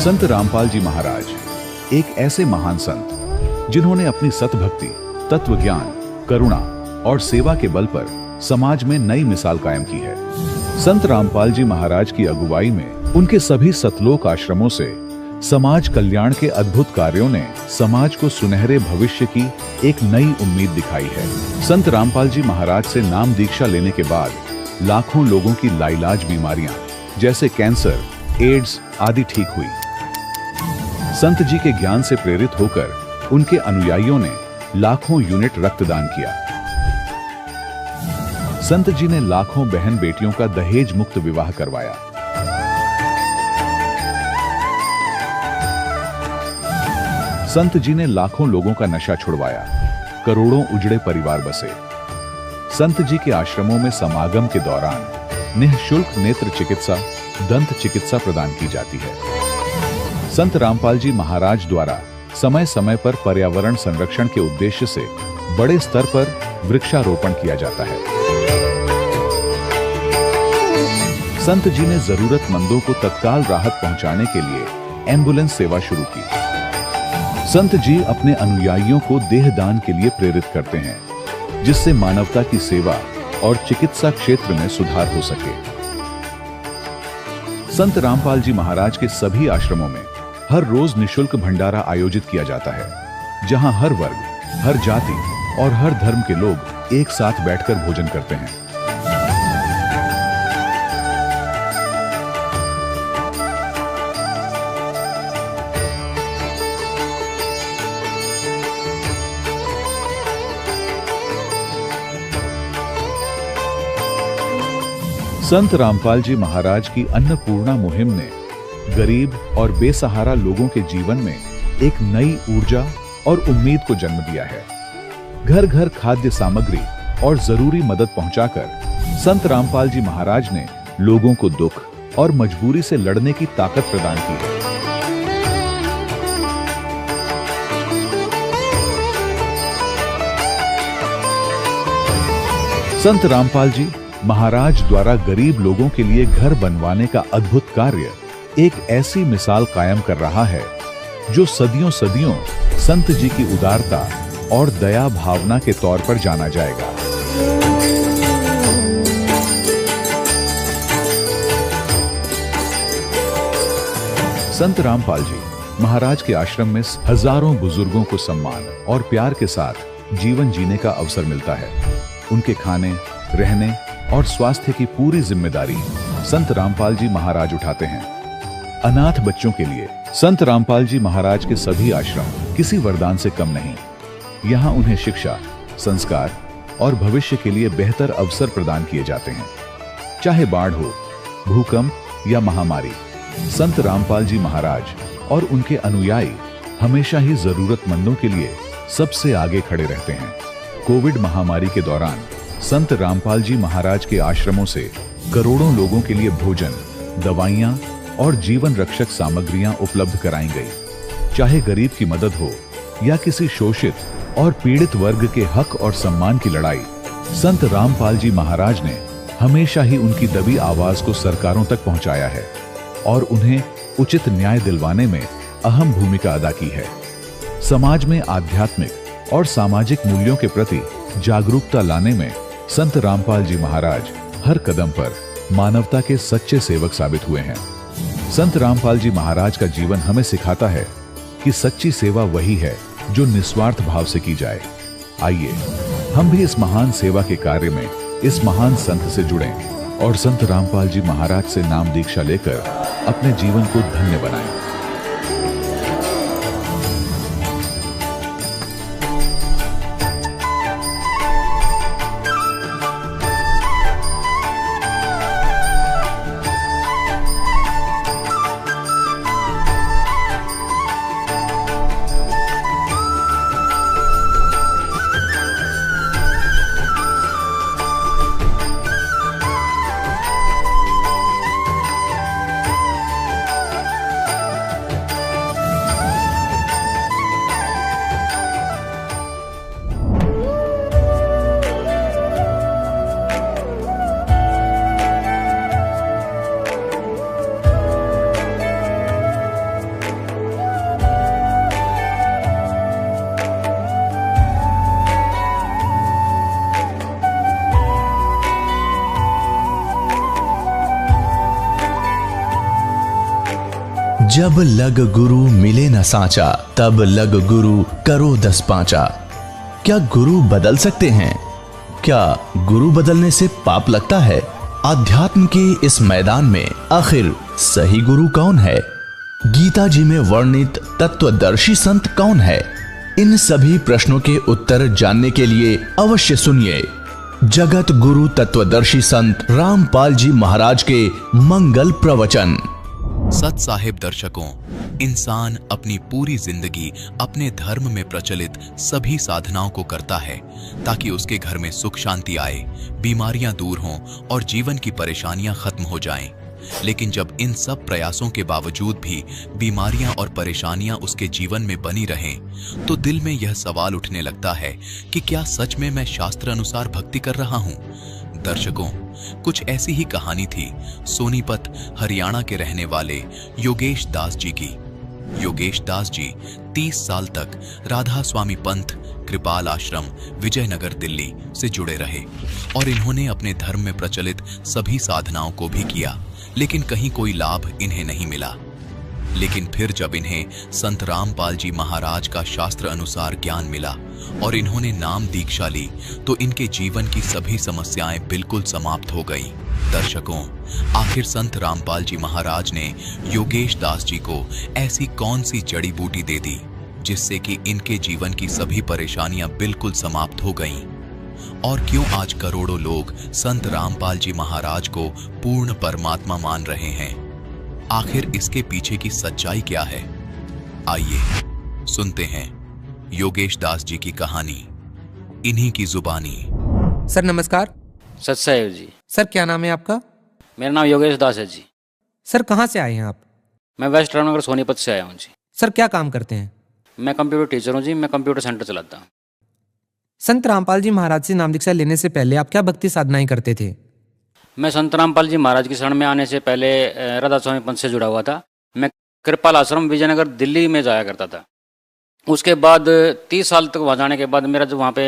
संत रामपाल जी महाराज एक ऐसे महान संत जिन्होंने अपनी सतभक्ति, तत्व ज्ञान, करुणा और सेवा के बल पर समाज में नई मिसाल कायम की है। संत रामपाल जी महाराज की अगुवाई में उनके सभी सतलोक आश्रमों से समाज कल्याण के अद्भुत कार्यों ने समाज को सुनहरे भविष्य की एक नई उम्मीद दिखाई है। संत रामपाल जी महाराज से नाम दीक्षा लेने के बाद लाखों लोगों की लाइलाज बीमारियां जैसे कैंसर, एड्स आदि ठीक हुई। संत जी के ज्ञान से प्रेरित होकर उनके अनुयायियों ने लाखों यूनिट रक्तदान किया। संत जी ने लाखों बहन बेटियों का दहेज मुक्त विवाह करवाया। संत जी ने लाखों लोगों का नशा छुड़वाया, करोड़ों उजड़े परिवार बसे। संत जी के आश्रमों में समागम के दौरान निःशुल्क नेत्र चिकित्सा, दंत चिकित्सा प्रदान की जाती है। संत रामपाल जी महाराज द्वारा समय समय पर पर्यावरण संरक्षण के उद्देश्य से बड़े स्तर पर वृक्षारोपण किया जाता है। संत जी ने जरूरतमंदों को तत्काल राहत पहुंचाने के लिए एम्बुलेंस सेवा शुरू की। संत जी अपने अनुयायियों को देहदान के लिए प्रेरित करते हैं, जिससे मानवता की सेवा और चिकित्सा क्षेत्र में सुधार हो सके। संत रामपाल जी महाराज के सभी आश्रमों में हर रोज निःशुल्क भंडारा आयोजित किया जाता है, जहां हर वर्ग, हर जाति और हर धर्म के लोग एक साथ बैठकर भोजन करते हैं। संत रामपाल जी महाराज की अन्नपूर्णा मुहिम ने गरीब और बेसहारा लोगों के जीवन में एक नई ऊर्जा और उम्मीद को जन्म दिया है। घर घर खाद्य सामग्री और जरूरी मदद पहुंचाकर संत रामपाल जी महाराज ने लोगों को दुख और मजबूरी से लड़ने की ताकत प्रदान की है। संत रामपाल जी महाराज द्वारा गरीब लोगों के लिए घर बनवाने का अद्भुत कार्य एक ऐसी मिसाल कायम कर रहा है जो सदियों सदियों संत जी की उदारता और दया भावना के तौर पर जाना जाएगा। संत रामपाल जी महाराज के आश्रम में हजारों बुजुर्गों को सम्मान और प्यार के साथ जीवन जीने का अवसर मिलता है। उनके खाने, रहने और स्वास्थ्य की पूरी जिम्मेदारी संत रामपाल जी महाराज उठाते हैं। अनाथ बच्चों के लिए संत रामपाल जी महाराज के सभी आश्रम किसी वरदान से कम नहीं। यहाँ उन्हें शिक्षा, संस्कार और भविष्य के लिए बेहतर अवसर प्रदान किए जाते हैं। चाहे बाढ़ हो, भूकंप या महामारी, संत रामपाल जी महाराज और उनके अनुयायी हमेशा ही जरूरतमंदों के लिए सबसे आगे खड़े रहते हैं। कोविड महामारी के दौरान संत रामपाल जी महाराज के आश्रमों से करोड़ों लोगों के लिए भोजन, दवाइयां और जीवन रक्षक सामग्रियां उपलब्ध कराई गई। चाहे गरीब की मदद हो या किसी शोषित और पीड़ित वर्ग के हक और सम्मान की लड़ाई, संत रामपाल जी महाराज ने हमेशा ही उनकी दबी आवाज को सरकारों तक पहुंचाया है और उन्हें उचित न्याय दिलवाने में अहम भूमिका अदा की है। समाज में आध्यात्मिक और सामाजिक मूल्यों के प्रति जागरूकता लाने में संत रामपाल जी महाराज हर कदम पर मानवता के सच्चे सेवक साबित हुए हैं। संत रामपाल जी महाराज का जीवन हमें सिखाता है कि सच्ची सेवा वही है जो निस्वार्थ भाव से की जाए। आइए हम भी इस महान सेवा के कार्य में इस महान संत से जुड़ें और संत रामपाल जी महाराज से नाम दीक्षा लेकर अपने जीवन को धन्य बनाएं। जब लग गुरु मिले न साचा, तब लग गुरु करो 10 पांचा। क्या गुरु बदल सकते हैं? क्या गुरु बदलने से पाप लगता है? आध्यात्म के इस मैदान में आखिर सही गुरु कौन है? गीता जी में वर्णित तत्वदर्शी संत कौन है? इन सभी प्रश्नों के उत्तर जानने के लिए अवश्य सुनिए जगत गुरु तत्वदर्शी संत रामपाल जी महाराज के मंगल प्रवचन। सत साहिब दर्शकों, इंसान अपनी पूरी जिंदगी अपने धर्म में प्रचलित सभी साधनाओं को करता है ताकि उसके घर में सुख शांति आए, बीमारियां दूर हों और जीवन की परेशानियां खत्म हो जाएं। लेकिन जब इन सब प्रयासों के बावजूद भी बीमारियां और परेशानियां उसके जीवन में बनी रहें, तो दिल में यह सवाल उठने लगता है कि क्या सच में मैं शास्त्र अनुसार भक्ति कर रहा हूं? दर्शकों, कुछ ऐसी ही कहानी थी सोनीपत हरियाणा के रहने वाले योगेश दास जी की। योगेश दास जी 30 साल तक राधा स्वामी पंथ कृपाल आश्रम विजयनगर दिल्ली से जुड़े रहे और इन्होंने अपने धर्म में प्रचलित सभी साधनाओं को भी किया, लेकिन कहीं कोई लाभ इन्हें नहीं मिला। लेकिन फिर जब इन्हें संत रामपाल जी महाराज का शास्त्र अनुसार ज्ञान मिला और इन्होंने नाम दीक्षा ली, तो इनके जीवन की सभी समस्याएं बिल्कुल समाप्त हो गईं। दर्शकों, आखिर संत रामपाल जी महाराज ने योगेश दास जी को ऐसी कौन सी जड़ी बूटी दे दी जिससे कि इनके जीवन की सभी परेशानियां बिल्कुल समाप्त हो गईं? और क्यों आज करोड़ों लोग संत रामपाल जी महाराज को पूर्ण परमात्मा मान रहे हैं? आखिर इसके पीछे की सच्चाई क्या है? आइए सुनते हैं योगेश दास जी की कहानी, इन्हीं की जुबानी। सर नमस्कार। सत साहिब जी। सर क्या नाम है आपका? मेरा नाम योगेश दास है जी। सर कहाँ से आए हैं आप? मैं वेस्ट रामनगर सोनीपत से आया हूँ जी। सर क्या काम करते हैं? मैं कंप्यूटर टीचर हूँ जी। मैं कंप्यूटर सेंटर चलाता हूँ। संत रामपाल जी महाराज से नाम दीक्षा लेने से पहले आप क्या भक्ति साधनाएं करते थे? मैं संत रामपाल जी महाराज की शरण में आने से पहले राधा स्वामी पंथ से जुड़ा हुआ था। मैं कृपाल आश्रम विजयनगर दिल्ली में जाया करता था। उसके बाद 30 साल तक वहाँ जाने के बाद मेरा जो वहाँ पे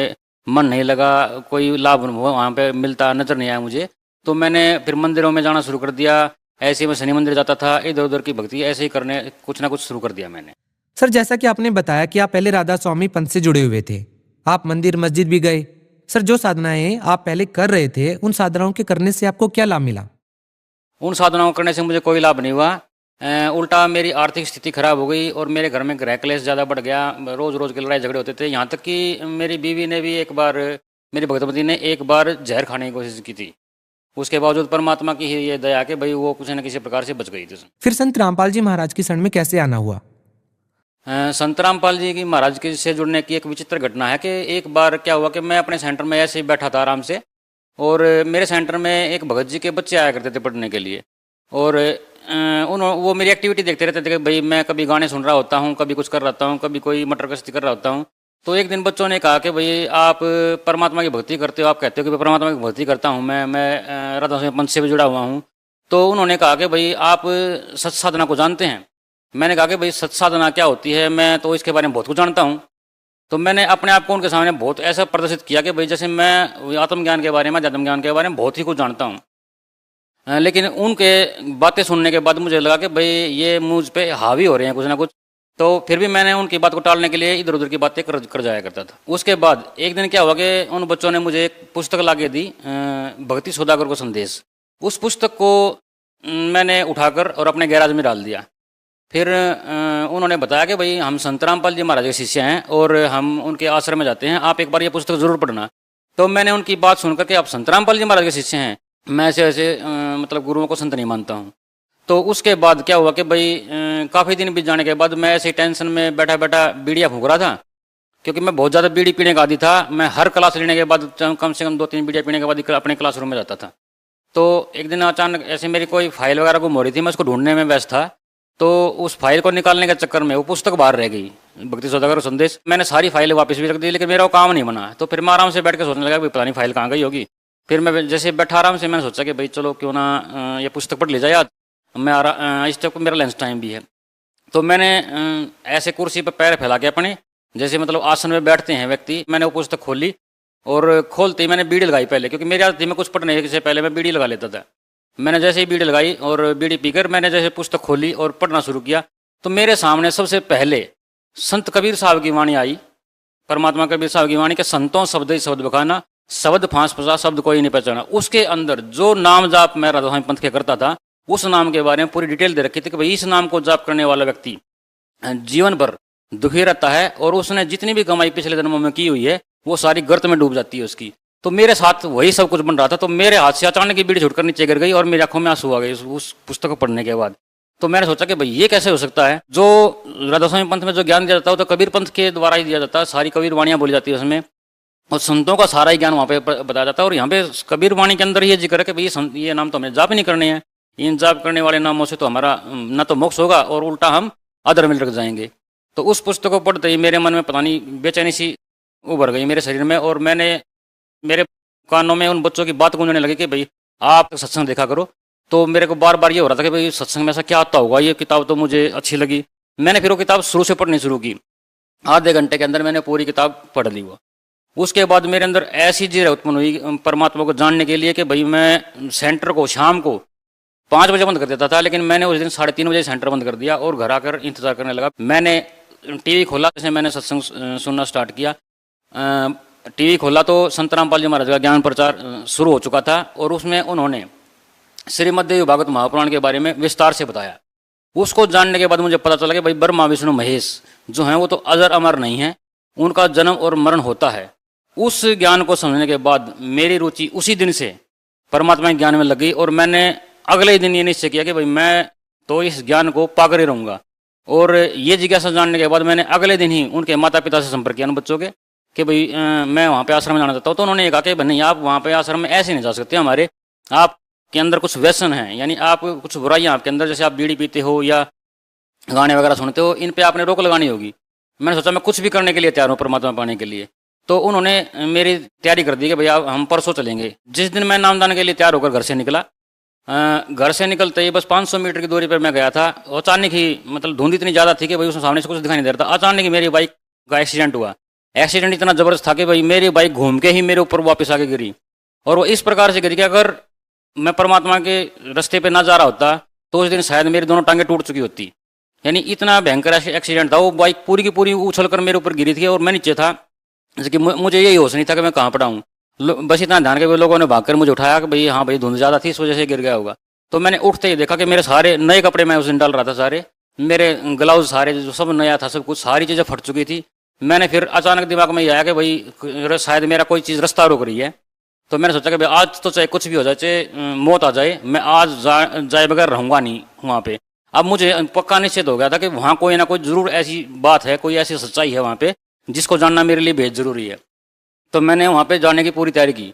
मन नहीं लगा, कोई लाभ वहाँ पे मिलता नजर नहीं आया मुझे, तो मैंने फिर मंदिरों में जाना शुरू कर दिया। ऐसे मैं शनि मंदिर जाता था, इधर उधर की भक्ति ऐसे ही करने कुछ ना कुछ शुरू कर दिया मैंने। सर जैसा कि आपने बताया कि आप पहले राधा स्वामी पंथ से जुड़े हुए थे, आप मंदिर मस्जिद भी गए। सर जो साधनाएं आप पहले कर रहे थे, उन साधनाओं के करने से आपको क्या लाभ मिला? उन साधनाओं करने से मुझे कोई लाभ नहीं हुआ। उल्टा मेरी आर्थिक स्थिति खराब हो गई और मेरे घर में गृह क्लेश ज़्यादा बढ़ गया। रोज़ रोज़ के लड़ाई झगड़े होते थे। यहाँ तक कि मेरी बीवी ने भी एक बार, मेरी भगवती ने एक बार जहर खाने की कोशिश की थी। उसके बावजूद परमात्मा की ये दया कि भाई वो किसी न किसी प्रकार से बच गई थी। फिर संत रामपाल जी महाराज की शरण में कैसे आना हुआ? संत रामपाल जी की महाराज के से जुड़ने की एक विचित्र घटना है कि एक बार क्या हुआ कि मैं अपने सेंटर में ऐसे ही बैठा था आराम से, और मेरे सेंटर में एक भगत जी के बच्चे आया करते थे पढ़ने के लिए, और वो मेरी एक्टिविटी देखते रहते थे कि भाई मैं कभी गाने सुन रहा होता हूँ, कभी कुछ कर रहा हूँ, कभी कोई मटर गश्ती कर रहा होता हूँ। तो एक दिन बच्चों ने कहा कि भाई आप परमात्मा की भक्ति करते हो, आप कहते हो कि परमात्मा की भक्ति करता हूँ मैं राधा स्वामी पंथ से भी जुड़ा हुआ हूँ। तो उन्होंने कहा कि भाई आप सत साधना को जानते हैं? मैंने कहा कि भाई सत साधना क्या होती है, मैं तो इसके बारे में बहुत कुछ जानता हूँ। तो मैंने अपने आप को उनके सामने बहुत ऐसा प्रदर्शित किया कि भाई जैसे मैं आत्मज्ञान के बारे में, अध्यात्म ज्ञान के बारे में बहुत ही कुछ जानता हूँ। लेकिन उनके बातें सुनने के बाद मुझे लगा कि भाई ये मुझ पे हावी हो रहे हैं कुछ ना कुछ। तो फिर भी मैंने उनकी बात को टालने के लिए इधर उधर की बातें कर जाया करता था। उसके बाद एक दिन क्या हुआ कि उन बच्चों ने मुझे एक पुस्तक ला के दी, भक्ति सौदागर को संदेश। उस पुस्तक को मैंने उठाकर और अपने गैराज में डाल दिया। फिर उन्होंने बताया कि भाई हम संत रामपाल जी महाराज के शिष्य हैं और हम उनके आश्रम में जाते हैं, आप एक बार ये पुस्तक जरूर पढ़ना। तो मैंने उनकी बात सुनकर के आप संत रामपाल जी महाराज के शिष्य हैं, मैं ऐसे मतलब गुरुओं को संत नहीं मानता हूँ। तो उसके बाद क्या हुआ कि भाई काफ़ी दिन बीत जाने के बाद मैं ऐसे टेंशन में बैठा बैठा बीड़ियाँ फूंक रहा था, क्योंकि मैं बहुत ज़्यादा बीड़ी पीने का आदी था। मैं हर क्लास लेने के बाद कम से कम 2-3 बीड़ियाँ पीने के बाद अपने क्लासरूम में जाता था। तो एक दिन अचानक ऐसे मेरी कोई फाइल वगैरह गुम हो रही थी, मैं उसको ढूंढने में व्यस्त था। तो उस फाइल को निकालने के चक्कर में वो पुस्तक बाहर रह गई, भक्ति सौदागर संदेश। मैंने सारी फाइल वापस भी रख दी, लेकिन मेरा वो काम नहीं बना। तो फिर मैं आराम से बैठ के सोचने लगा कि पता नहीं फाइल कहाँ गई होगी। फिर मैं जैसे बैठा आराम से, मैंने सोचा कि भाई चलो क्यों ना ये पुस्तक पढ़ ले जाए आज, मैं इस तक मेरा लंच टाइम भी है। तो मैंने ऐसे कुर्सी पर पैर फैला के अपने, जैसे मतलब आसन में बैठते हैं व्यक्ति, मैंने वो पुस्तक खोली और खोलते ही मैंने बीड़ी लगाई पहले, क्योंकि मेरी आदत थी मैं कुछ पढ़ने से पहले मैं बीड़ी लगा लेता था। मैंने जैसे ही बीड़ी लगाई और बीड़ी पीकर मैंने जैसे पुस्तक खोली और पढ़ना शुरू किया, तो मेरे सामने सबसे पहले संत कबीर साहब की वाणी आई। परमात्मा कबीर साहब की वाणी के संतों शब्द ही शब्द बखाना, शब्द फांस फंसा शब्द कोई नहीं पहचाना। उसके अंदर जो नाम जाप मैं राधा स्वामी पंथ के करता था, उस नाम के बारे में पूरी डिटेल दे रखी थी कि भाई इस नाम को जाप करने वाला व्यक्ति जीवन भर दुखी रहता है और उसने जितनी भी कमाई पिछले जन्मों में की हुई है वो सारी गर्त में डूब जाती है उसकी। तो मेरे साथ वही सब कुछ बन रहा था। तो मेरे हाथ से अचानक की बीड़ी छूटकर नीचे गिर गई और मेरी आंखों में आंसू आ गए उस पुस्तक को पढ़ने के बाद। तो मैंने सोचा कि भाई ये कैसे हो सकता है, जो राधा स्वामी पंथ में जो ज्ञान दिया जाता है वो तो कबीर पंथ के द्वारा ही दिया जाता है, सारी कबीर वाणियाँ बोली जाती है उसमें और संतों का सारा ही ज्ञान वहाँ पे बताया जाता है। और यहाँ पे कबीर वाणी के अंदर ये जिक्र है कि भाई ये नाम तो हमें जाप नहीं करने हैं, इन जाप करने वाले नामों से तो हमारा न तो मोक्ष होगा और उल्टा हम अधर में लग जाएंगे। तो उस पुस्तक को पढ़ते ही मेरे मन में पता नहीं बेचैनी सी उभर गई मेरे शरीर में और मेरे कानों में उन बच्चों की बात गूंजने लगी कि भाई आप सत्संग देखा करो। तो मेरे को बार बार ये हो रहा था कि भाई सत्संग में ऐसा क्या आता होगा, ये किताब तो मुझे अच्छी लगी। मैंने फिर वो किताब शुरू से पढ़नी शुरू की। आधे घंटे के अंदर मैंने पूरी किताब पढ़ ली वो। उसके बाद मेरे अंदर ऐसी जीरा उत्पन्न हुई परमात्मा को जानने के लिए कि भाई मैं सेंटर को शाम को 5 बजे बंद कर देता था, लेकिन मैंने उस दिन 3:30 बजे सेंटर बंद कर दिया और घर आकर इंतजार करने लगा। मैंने टीवी खोला, जैसे मैंने सत्संग सुनना स्टार्ट किया। टीवी खोला तो संत रामपाल जी महाराज का ज्ञान प्रचार शुरू हो चुका था और उसमें उन्होंने श्रीमद्देवी भागवत महापुराण के बारे में विस्तार से बताया। उसको जानने के बाद मुझे पता चला कि भाई ब्रह्मा विष्णु महेश जो हैं वो तो अजर अमर नहीं है, उनका जन्म और मरण होता है। उस ज्ञान को समझने के बाद मेरी रुचि उसी दिन से परमात्मा के ज्ञान में लगी और मैंने अगले दिन ये निश्चय किया कि भाई मैं तो इस ज्ञान को पाकर ही रहूँगा। और ये जिज्ञासा जानने के बाद मैंने अगले दिन ही उनके माता पिता से संपर्क किया उन बच्चों के कि भाई मैं वहाँ पे आश्रम में जाना चाहता हूँ। तो उन्होंने ये कहा कि भाई नहीं, आप वहाँ पे आश्रम में ऐसे नहीं जा सकते, हमारे आपके अंदर कुछ व्यसन है, यानी आप कुछ बुराइयाँ आपके अंदर, जैसे आप बीड़ी पीते हो या गाने वगैरह सुनते हो, इन पर आपने रोक लगानी होगी। मैंने सोचा मैं कुछ भी करने के लिए तैयार हूँ परमात्मा पाने के लिए। तो उन्होंने मेरी तैयारी कर दी कि भैया हम परसों चलेंगे। जिस दिन मैं नामदान के लिए तैयार होकर घर से निकला, घर से निकलते ही बस 500 मीटर की दूरी पर मैं गया था। अचानक ही मतलब धुंध इतनी ज़्यादा थी कि भाई उसमें सामने से कुछ दिखाई नहीं दे रहा था। अचानक ही मेरी बाइक का एक्सीडेंट हुआ। एक्सीडेंट इतना ज़बरदस्त था कि भाई मेरी बाइक घूम के ही मेरे ऊपर वापस आके गिरी और वो इस प्रकार से गिरी कि अगर मैं परमात्मा के रास्ते पे ना जा रहा होता तो उस दिन शायद मेरी दोनों टांगें टूट चुकी होती। यानी इतना भयंकर एक्सीडेंट था। वो बाइक पूरी की पूरी उछल कर मेरे ऊपर गिरी थी और मैं नीचे था, जैसे कि मुझे यही होश नहीं था कि मैं कहाँ पड़ा हूँ। बस इतना ध्यान के लोगों ने भागकर मुझे उठाया कि भाई हाँ भाई धुंध ज़्यादा थी, इस वजह से गिर गया होगा। तो मैंने उठते ही देखा कि मेरे सारे नए कपड़े मैं उस दिन डाल रहा था, सारे मेरे ग्लव्स सारे जो सब नया था, सब कुछ सारी चीज़ें फट चुकी थी। मैंने फिर अचानक दिमाग में ये आया कि भाई शायद मेरा कोई चीज़ रास्ता रोक रही है। तो मैंने सोचा कि भाई आज तो चाहे कुछ भी हो जाए, चाहे मौत आ जाए, मैं आज जाए बगैर रहूँगा नहीं वहाँ पे। अब मुझे पक्का निश्चित हो गया था कि वहाँ कोई ना कोई ज़रूर ऐसी बात है, कोई ऐसी सच्चाई है वहाँ पे जिसको जानना मेरे लिए बेहद ज़रूरी है। तो मैंने वहाँ पे जाने की पूरी तैयारी की।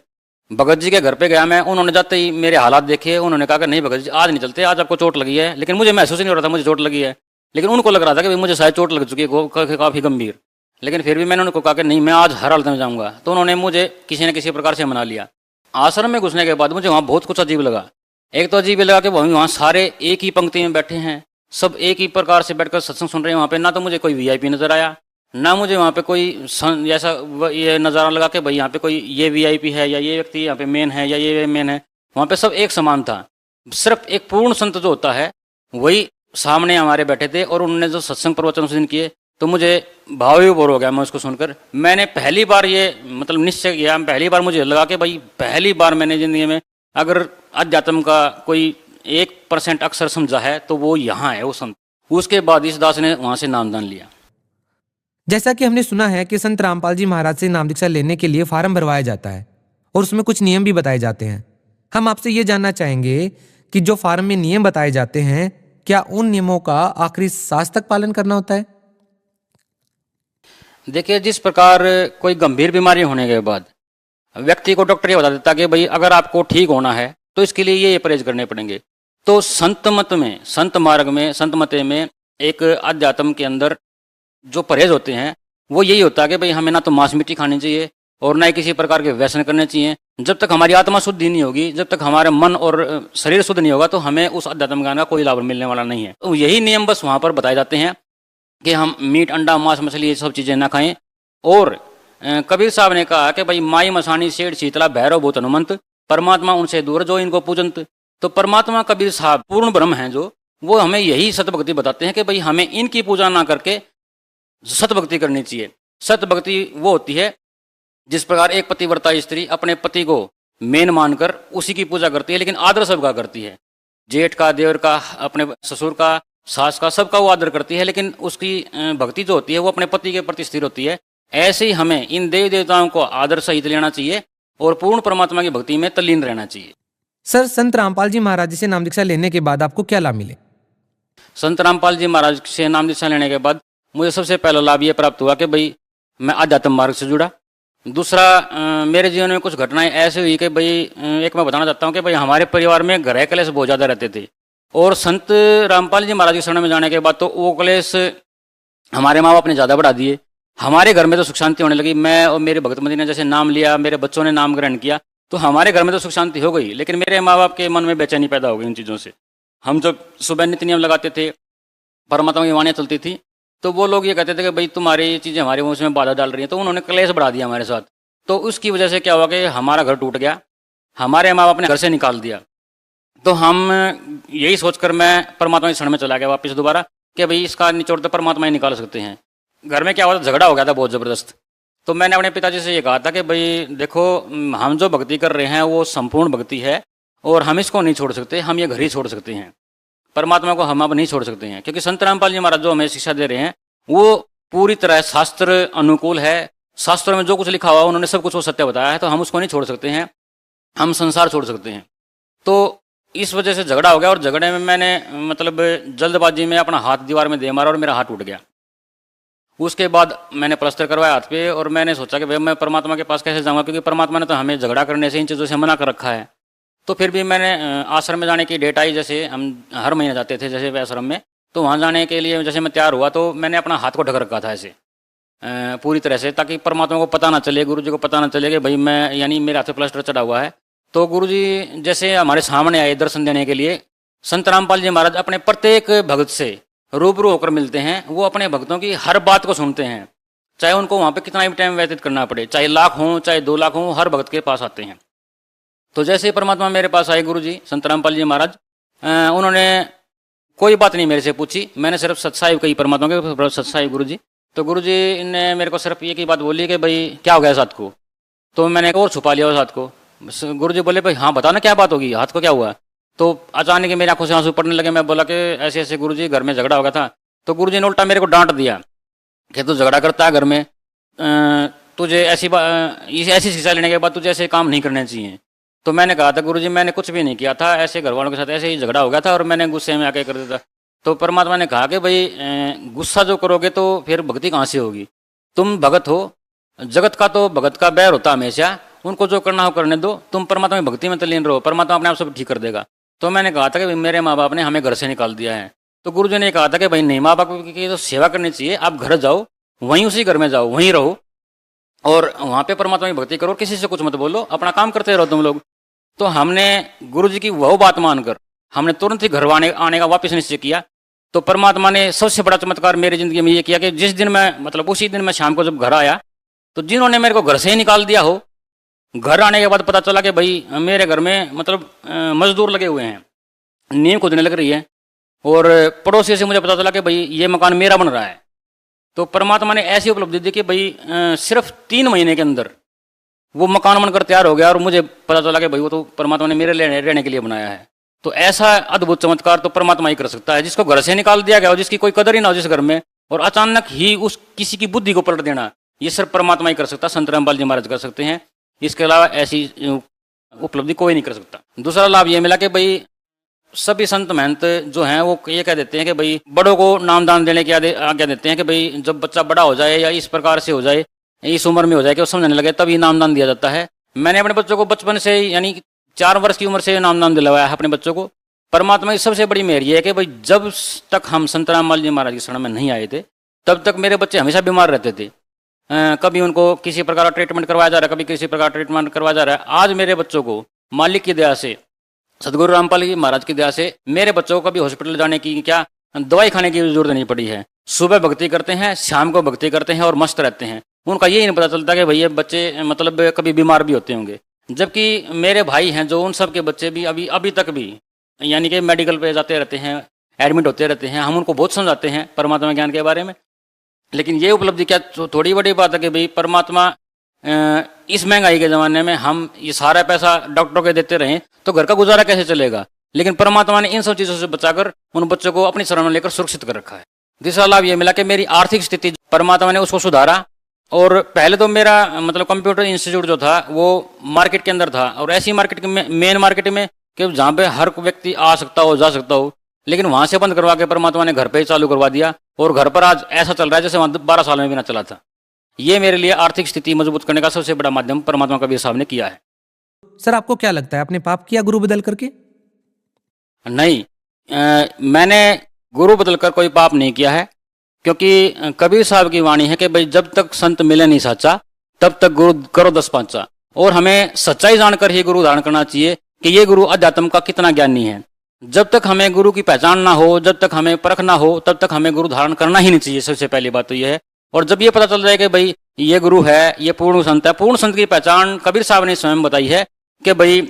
भगत जी के घर पे गया मैं, उन्होंने जाते ही मेरे हालात देखे। उन्होंने कहा कि नहीं भगत जी आज नहीं चलते, आज आपको चोट लगी है। लेकिन मुझे महसूस नहीं हो रहा था मुझे चोट लगी है, लेकिन उनको लग रहा था कि भाई मुझे शायद चोट लग चुकी है काफ़ी गंभीर। लेकिन फिर भी मैंने उनको कहा कि नहीं मैं आज हर हालत में जाऊँगा। तो उन्होंने मुझे किसी न किसी प्रकार से मना लिया। आश्रम में घुसने के बाद मुझे वहाँ बहुत कुछ अजीब लगा। एक तो अजीब लगा कि वहाँ सारे एक ही पंक्ति में बैठे हैं, सब एक ही प्रकार से बैठकर सत्संग सुन रहे हैं। वहाँ पे ना तो मुझे कोई वीआईपी नजर आया, ना मुझे वहाँ पे कोई ऐसा ये नज़ारा लगा कि भाई यहाँ पे कोई ये वीआईपी है या ये व्यक्ति यहाँ पे मेन है या ये मेन है। वहाँ पे सब एक समान था। सिर्फ एक पूर्ण संत जो होता है वही सामने हमारे बैठे थे और उन्होंने जो सत्संग प्रवचन उस दिन किए तो मुझे भाव विभोर हो गया मैं उसको सुनकर। मैंने पहली बार ये मतलब निश्चय किया, पहली बार मुझे लगा कि भाई पहली बार मैंने ज़िंदगी में अगर अध्यात्म का कोई 1% अक्षर समझा है तो वो यहाँ है वो संत। उसके बाद इस दास ने वहाँ से नामदान लिया। जैसा कि हमने सुना है कि संत रामपाल जी महाराज से नाम दीक्षा लेने के लिए फार्म भरवाया जाता है और उसमें कुछ नियम भी बताए जाते हैं। हम आपसे ये जानना चाहेंगे कि जो फार्म में नियम बताए जाते हैं क्या उन नियमों का आखिरी सांस तक पालन करना होता है? देखिए, जिस प्रकार कोई गंभीर बीमारी होने के बाद व्यक्ति को डॉक्टर ये बता देता कि भाई अगर आपको ठीक होना है तो इसके लिए ये परहेज करने पड़ेंगे। तो संत मत में, संत मार्ग में, संत मते में एक अध्यात्म के अंदर जो परहेज होते हैं वो यही होता है कि भाई हमें ना तो मांस मिट्टी खानी चाहिए और ना ही किसी प्रकार के व्यसन करने चाहिए। जब तक हमारी आत्मा शुद्धि नहीं होगी, जब तक हमारा मन और शरीर शुद्ध नहीं होगा तो हमें उस अध्यात्म ज्ञान का कोई लाभ मिलने वाला नहीं है। तो यही नियम बस वहाँ पर बताए जाते हैं कि हम मीट, अंडा, मांस, मछली ये सब चीज़ें ना खाएं। और कबीर साहब ने कहा कि भाई माई मसानी सेठ शीतला भैरव भूत हनुमंत, परमात्मा उनसे दूर जो इनको पूजंत। तो परमात्मा कबीर साहब पूर्ण ब्रह्म हैं जो, वो हमें यही सतभक्ति बताते हैं कि भाई हमें इनकी पूजा ना करके सतभक्ति करनी चाहिए। सतभक्ति वो होती है जिस प्रकार एक पतिव्रता स्त्री अपने पति को मेन मानकर उसी की पूजा करती है, लेकिन आदर सबका करती है। जेठ का, देवर का, अपने ससुर का, सास का, सबका वो आदर करती है, लेकिन उसकी भक्ति जो होती है वो अपने पति के प्रति स्थिर होती है। ऐसे ही हमें इन देवी देवताओं को आदर सहित लेना चाहिए और पूर्ण परमात्मा की भक्ति में तल्लीन रहना चाहिए। सर, संत रामपाल जी महाराज जी से नाम दीक्षा लेने के बाद आपको क्या लाभ मिले? संत रामपाल जी महाराज से नाम दीक्षा लेने के बाद मुझे सबसे पहला लाभ ये प्राप्त हुआ कि भाई मैं आध्यात्म मार्ग से जुड़ा। दूसरा, मेरे जीवन में कुछ घटनाएं ऐसी हुई कि भाई एक मैं बताना चाहता हूँ कि भाई हमारे परिवार में ग्रह कलेश बहुत ज़्यादा रहते थे, और संत रामपाल जी महाराज के शरण में जाने के बाद तो वो कलेश हमारे माँ बाप ने ज़्यादा बढ़ा दिए। हमारे घर में तो सुख शांति होने लगी। मैं और मेरे भगतमती ने जैसे नाम लिया, मेरे बच्चों ने नाम ग्रहण किया, तो हमारे घर में तो सुख शांति हो गई, लेकिन मेरे माँ बाप के मन में बेचैनी पैदा हो गई उन चीज़ों से। हम जब सुबह नित्य नियम लगाते थे, परमात्मा की वाणियाँ चलती थी, तो वो लोग ये कहते थे कि भाई तुम्हारी ये चीज़ें हमारे वंश में बाधा डाल रही हैं, तो उन्होंने क्लेश बढ़ा दिया हमारे साथ। तो उसकी वजह से क्या हुआ कि हमारा घर टूट गया, हमारे माँ बाप ने घर से निकाल दिया। तो हम यही सोचकर मैं परमात्मा के शरण में चला गया वापस दोबारा कि भाई इसका निचोड़ तो परमात्मा ही निकाल सकते हैं। घर में क्या हुआ था, झगड़ा हो गया था बहुत ज़बरदस्त। तो मैंने अपने पिताजी से ये कहा था कि भाई देखो, हम जो भक्ति कर रहे हैं वो संपूर्ण भक्ति है और हम इसको नहीं छोड़ सकते, हम ये घर ही छोड़ सकते हैं, परमात्मा को हम अब नहीं छोड़ सकते हैं। क्योंकि संत रामपाल जी महाराज जो हमें शिक्षा दे रहे हैं वो पूरी तरह शास्त्र अनुकूल है। शास्त्रों में जो कुछ लिखा हुआ उन्होंने सब कुछ वो सत्य बताया है, तो हम उसको नहीं छोड़ सकते हैं, हम संसार छोड़ सकते हैं। तो इस वजह से झगड़ा हो गया, और झगड़े में मैंने मतलब जल्दबाजी में अपना हाथ दीवार में दे मारा और मेरा हाथ टूट गया। उसके बाद मैंने प्लास्टर करवाया हाथ पे, और मैंने सोचा कि भाई मैं परमात्मा के पास कैसे जाऊँगा, क्योंकि परमात्मा ने तो हमें झगड़ा करने से, इन चीज़ों से मना कर रखा है। तो फिर भी मैंने आश्रम में जाने की डेट आई, जैसे हम हर महीने जाते थे जैसे आश्रम में, तो वहाँ जाने के लिए जैसे मैं तैयार हुआ तो मैंने अपना हाथ को ढक रखा था ऐसे पूरी तरह से, ताकि परमात्मा को पता ना चले, गुरु जी को पता ना चले कि भाई मैं, यानी मेरे हाथ पे प्लास्टर चढ़ा हुआ है। तो गुरु जी जैसे हमारे सामने आए दर्शन देने के लिए, संत रामपाल जी महाराज अपने प्रत्येक भक्त से रूबरू होकर मिलते हैं। वो अपने भक्तों की हर बात को सुनते हैं, चाहे उनको वहाँ पे कितना भी टाइम व्यतीत करना पड़े, चाहे लाख हों चाहे 2 लाख हों, हर भक्त के पास आते हैं। तो जैसे ही परमात्मा मेरे पास आए गुरु जी, संत रामपाल जी महाराज, उन्होंने कोई बात नहीं मेरे से पूछी, मैंने सिर्फ सत्साहिब कही परमात्मा के, सत्साहिब गुरु जी। तो गुरु जी ने मेरे को सिर्फ एक ही बात बोली कि भाई क्या हो गया इस हाथ को। तो मैंने और छुपा लिया उस हाथ को। गुरु जी बोले भाई हाँ बता ना क्या बात होगी, हाथ को क्या हुआ। तो अचानक मेरी आंखों से आंसू पड़ने लगे। मैं बोला कि ऐसे ऐसे गुरु जी घर में झगड़ा हो गया था। तो गुरु जी ने उल्टा मेरे को डांट दिया कि तू झगड़ा करता है घर में, तुझे ऐसी शिक्षा लेने के बाद तुझे ऐसे काम नहीं करने चाहिए। तो मैंने कहा था गुरु जी मैंने कुछ भी नहीं किया था, ऐसे घर वालों के साथ ऐसे ही झगड़ा हो गया था और मैंने गुस्से में आके कर दिया था। तो परमात्मा ने कहा कि भाई गुस्सा जो करोगे तो फिर भक्ति कहाँ से होगी। तुम भगत हो, जगत का तो भगत का बैर होता हमेशा, उनको जो करना हो करने दो, तुम परमात्मा की भक्ति में तल्लीन रहो, परमात्मा अपने आप सब ठीक कर देगा। तो मैंने कहा था कि मेरे माँ बाप ने हमें घर से निकाल दिया है। तो गुरु जी ने कहा था कि भाई नहीं, माँ बाप की तो सेवा करनी चाहिए, आप घर जाओ, वहीं उसी घर में जाओ, वहीं रहो और वहाँ पे परमात्मा की भक्ति करो, किसी से कुछ मत बोलो, अपना काम करते रहो तुम लोग। तो हमने गुरु जी की वह बात मानकर हमने तुरंत ही घर आने का वापस निश्चय किया। तो परमात्मा ने सबसे बड़ा चमत्कार मेरी जिंदगी में ये किया कि जिस दिन मैं मतलब उसी दिन मैं शाम को जब घर आया तो जिन्होंने मेरे को घर से ही निकाल दिया हो, घर आने के बाद पता चला कि भाई मेरे घर में मतलब मजदूर लगे हुए हैं, नींव खोदने लग रही है और पड़ोसी से मुझे पता चला कि भाई ये मकान मेरा बन रहा है। तो परमात्मा ने ऐसी उपलब्धि दी कि भाई सिर्फ 3 महीने के अंदर वो मकान बनकर तैयार हो गया और मुझे पता चला कि भाई वो तो परमात्मा ने मेरे रहने के लिए बनाया है। तो ऐसा अद्भुत चमत्कार तो परमात्मा ही कर सकता है, जिसको घर से निकाल दिया गया हो, जिसकी कोई कदर ही ना हो जिस घर में, और अचानक ही उस किसी की बुद्धि को पलट देना, ये सिर्फ परमात्मा ही कर सकता है, संत रामपाल जी महाराज कर सकते हैं। इसके अलावा ऐसी उपलब्धि कोई नहीं कर सकता। दूसरा लाभ ये मिला कि भाई सभी संत महंत जो हैं वो ये कह देते हैं कि भाई बड़ों को नामदान देने की आज्ञा देते हैं कि भाई जब बच्चा बड़ा हो जाए या इस प्रकार से हो जाए, इस उम्र में हो जाए कि वो समझने लगे, तभी नामदान दिया जाता है। मैंने अपने बच्चों को बचपन से यानी 4 वर्ष की उम्र से नामदान दिलवाया है अपने बच्चों को। परमात्मा की सबसे बड़ी मेहर ये है कि भाई जब तक हम संत रामपाल जी महाराज के शरण में नहीं आए थे तब तक मेरे बच्चे हमेशा बीमार रहते थे। कभी उनको किसी प्रकार का ट्रीटमेंट करवाया जा रहा है, कभी किसी प्रकार ट्रीटमेंट करवाया जा रहा है। आज मेरे बच्चों को मालिक की दया से, सदगुरु रामपाल जी महाराज की दया से मेरे बच्चों को कभी हॉस्पिटल जाने की क्या दवाई खाने की जरूरत नहीं पड़ी है। सुबह भक्ति करते हैं, शाम को भक्ति करते हैं और मस्त रहते हैं। उनका यही नहीं पता चलता कि भाई ये बच्चे मतलब कभी बीमार भी होते होंगे। जबकि मेरे भाई हैं जो उन सब के बच्चे भी अभी तक भी यानी कि मेडिकल पे जाते रहते हैं, एडमिट होते रहते हैं, हम उनको बहुत समझाते हैं परमात्मा ज्ञान के बारे में। लेकिन ये उपलब्धि क्या थोड़ी बड़ी बात है कि भाई परमात्मा इस महंगाई के ज़माने में हम ये सारा पैसा डॉक्टरों के देते रहें तो घर का गुजारा कैसे चलेगा। लेकिन परमात्मा ने इन सब चीज़ों से बचाकर उन बच्चों को अपनी शरण में लेकर सुरक्षित कर रखा है। दूसरा लाभ ये मिला कि मेरी आर्थिक स्थिति परमात्मा ने उसको सुधारा। और पहले तो मेरा मतलब कंप्यूटर इंस्टीट्यूट जो था वो मार्केट के अंदर था, और ऐसी मार्केट में, मेन मार्केट में, कि जहाँ पे हर व्यक्ति आ सकता हो, जा सकता हो। लेकिन वहाँ से बंद करवा के परमात्मा ने घर पे ही चालू करवा दिया, और घर पर आज ऐसा चल रहा है जैसे वहाँ 12 साल में भी ना चला था। ये मेरे लिए आर्थिक स्थिति मजबूत करने का सबसे बड़ा माध्यम परमात्मा कबीर साहब ने किया है। सर आपको क्या लगता है, आपने पाप किया गुरु बदल करके? नहीं, मैंने गुरु बदलकर कोई पाप नहीं किया है, क्योंकि कबीर साहब की वाणी है कि भाई जब तक संत मिले नहीं साचा तब तक गुरु करो 10 पांचा। और हमें सच्चाई जानकर ही गुरु धारण करना चाहिए कि ये गुरु अध्यात्म का कितना ज्ञानी है। जब तक हमें गुरु की पहचान ना हो, जब तक हमें परख ना हो, तब तक हमें गुरु धारण करना ही नहीं चाहिए। सबसे पहली बात तो ये है। और जब ये पता चल जाए कि भाई ये गुरु है, ये पूर्ण संत है, पूर्ण संत की पहचान कबीर साहब ने स्वयं बताई है कि भाई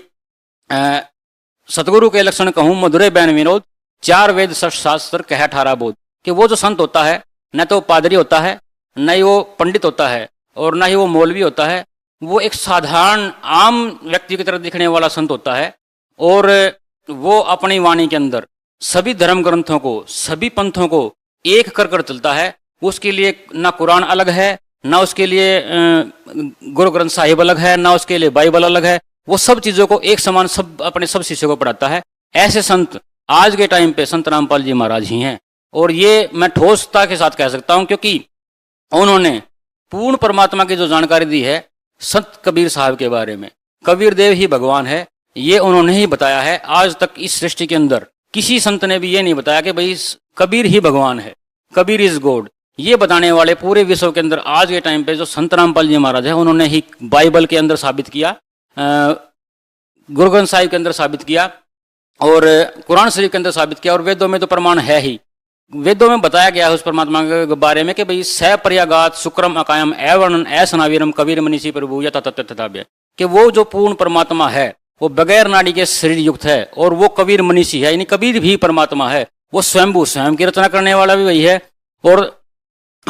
सतगुरु के लक्षण कहूँ मधुरे बैन विनोद, 4 वेद 6 शास्त्र कह 18 बोध। कि वो जो संत होता है न तो पादरी होता है, न ही वो पंडित होता है, और न ही वो मौलवी होता है। वो एक साधारण आम व्यक्ति की तरह दिखने वाला संत होता है। और वो अपनी वाणी के अंदर सभी धर्म ग्रंथों को, सभी पंथों को एक कर कर चलता है। उसके लिए ना कुरान अलग है, ना उसके लिए गुरु ग्रंथ साहिब अलग है, ना उसके लिए बाइबल अलग है। वो सब चीज़ों को एक समान सब अपने सब शिष्यों को पढ़ाता है। ऐसे संत आज के टाइम पे संत रामपाल जी महाराज ही हैं। और ये मैं ठोसता के साथ कह सकता हूं, क्योंकि उन्होंने पूर्ण परमात्मा की जो जानकारी दी है संत कबीर साहब के बारे में, कबीर देव ही भगवान है, ये उन्होंने ही बताया है। आज तक इस सृष्टि के अंदर किसी संत ने भी ये नहीं बताया कि भाई कबीर ही भगवान है, कबीर इज गॉड। ये बताने वाले पूरे विश्व के अंदर आज के टाइम पे जो संत रामपाल जी महाराज है, उन्होंने ही बाइबल के अंदर साबित किया, गुरु ग्रंथ साहिब के अंदर साबित किया, और कुरान शरीफ के अंदर साबित किया, और वेदों में तो प्रमाण है ही। वेदों में बताया गया है उस परमात्मा के बारे में कि भाई स पर्यागात शुक्रम अकायम एवर्णन ऐसनावीरम कबीर मनीषी प्रभु यथा तथ्य, कि वो जो पूर्ण परमात्मा है वो बगैर नाड़ी के शरीर युक्त है, और वो कबीर मनीषी है, यानी कबीर भी परमात्मा है। वो स्वयंभू, स्वयं की रचना करने वाला भी वही है और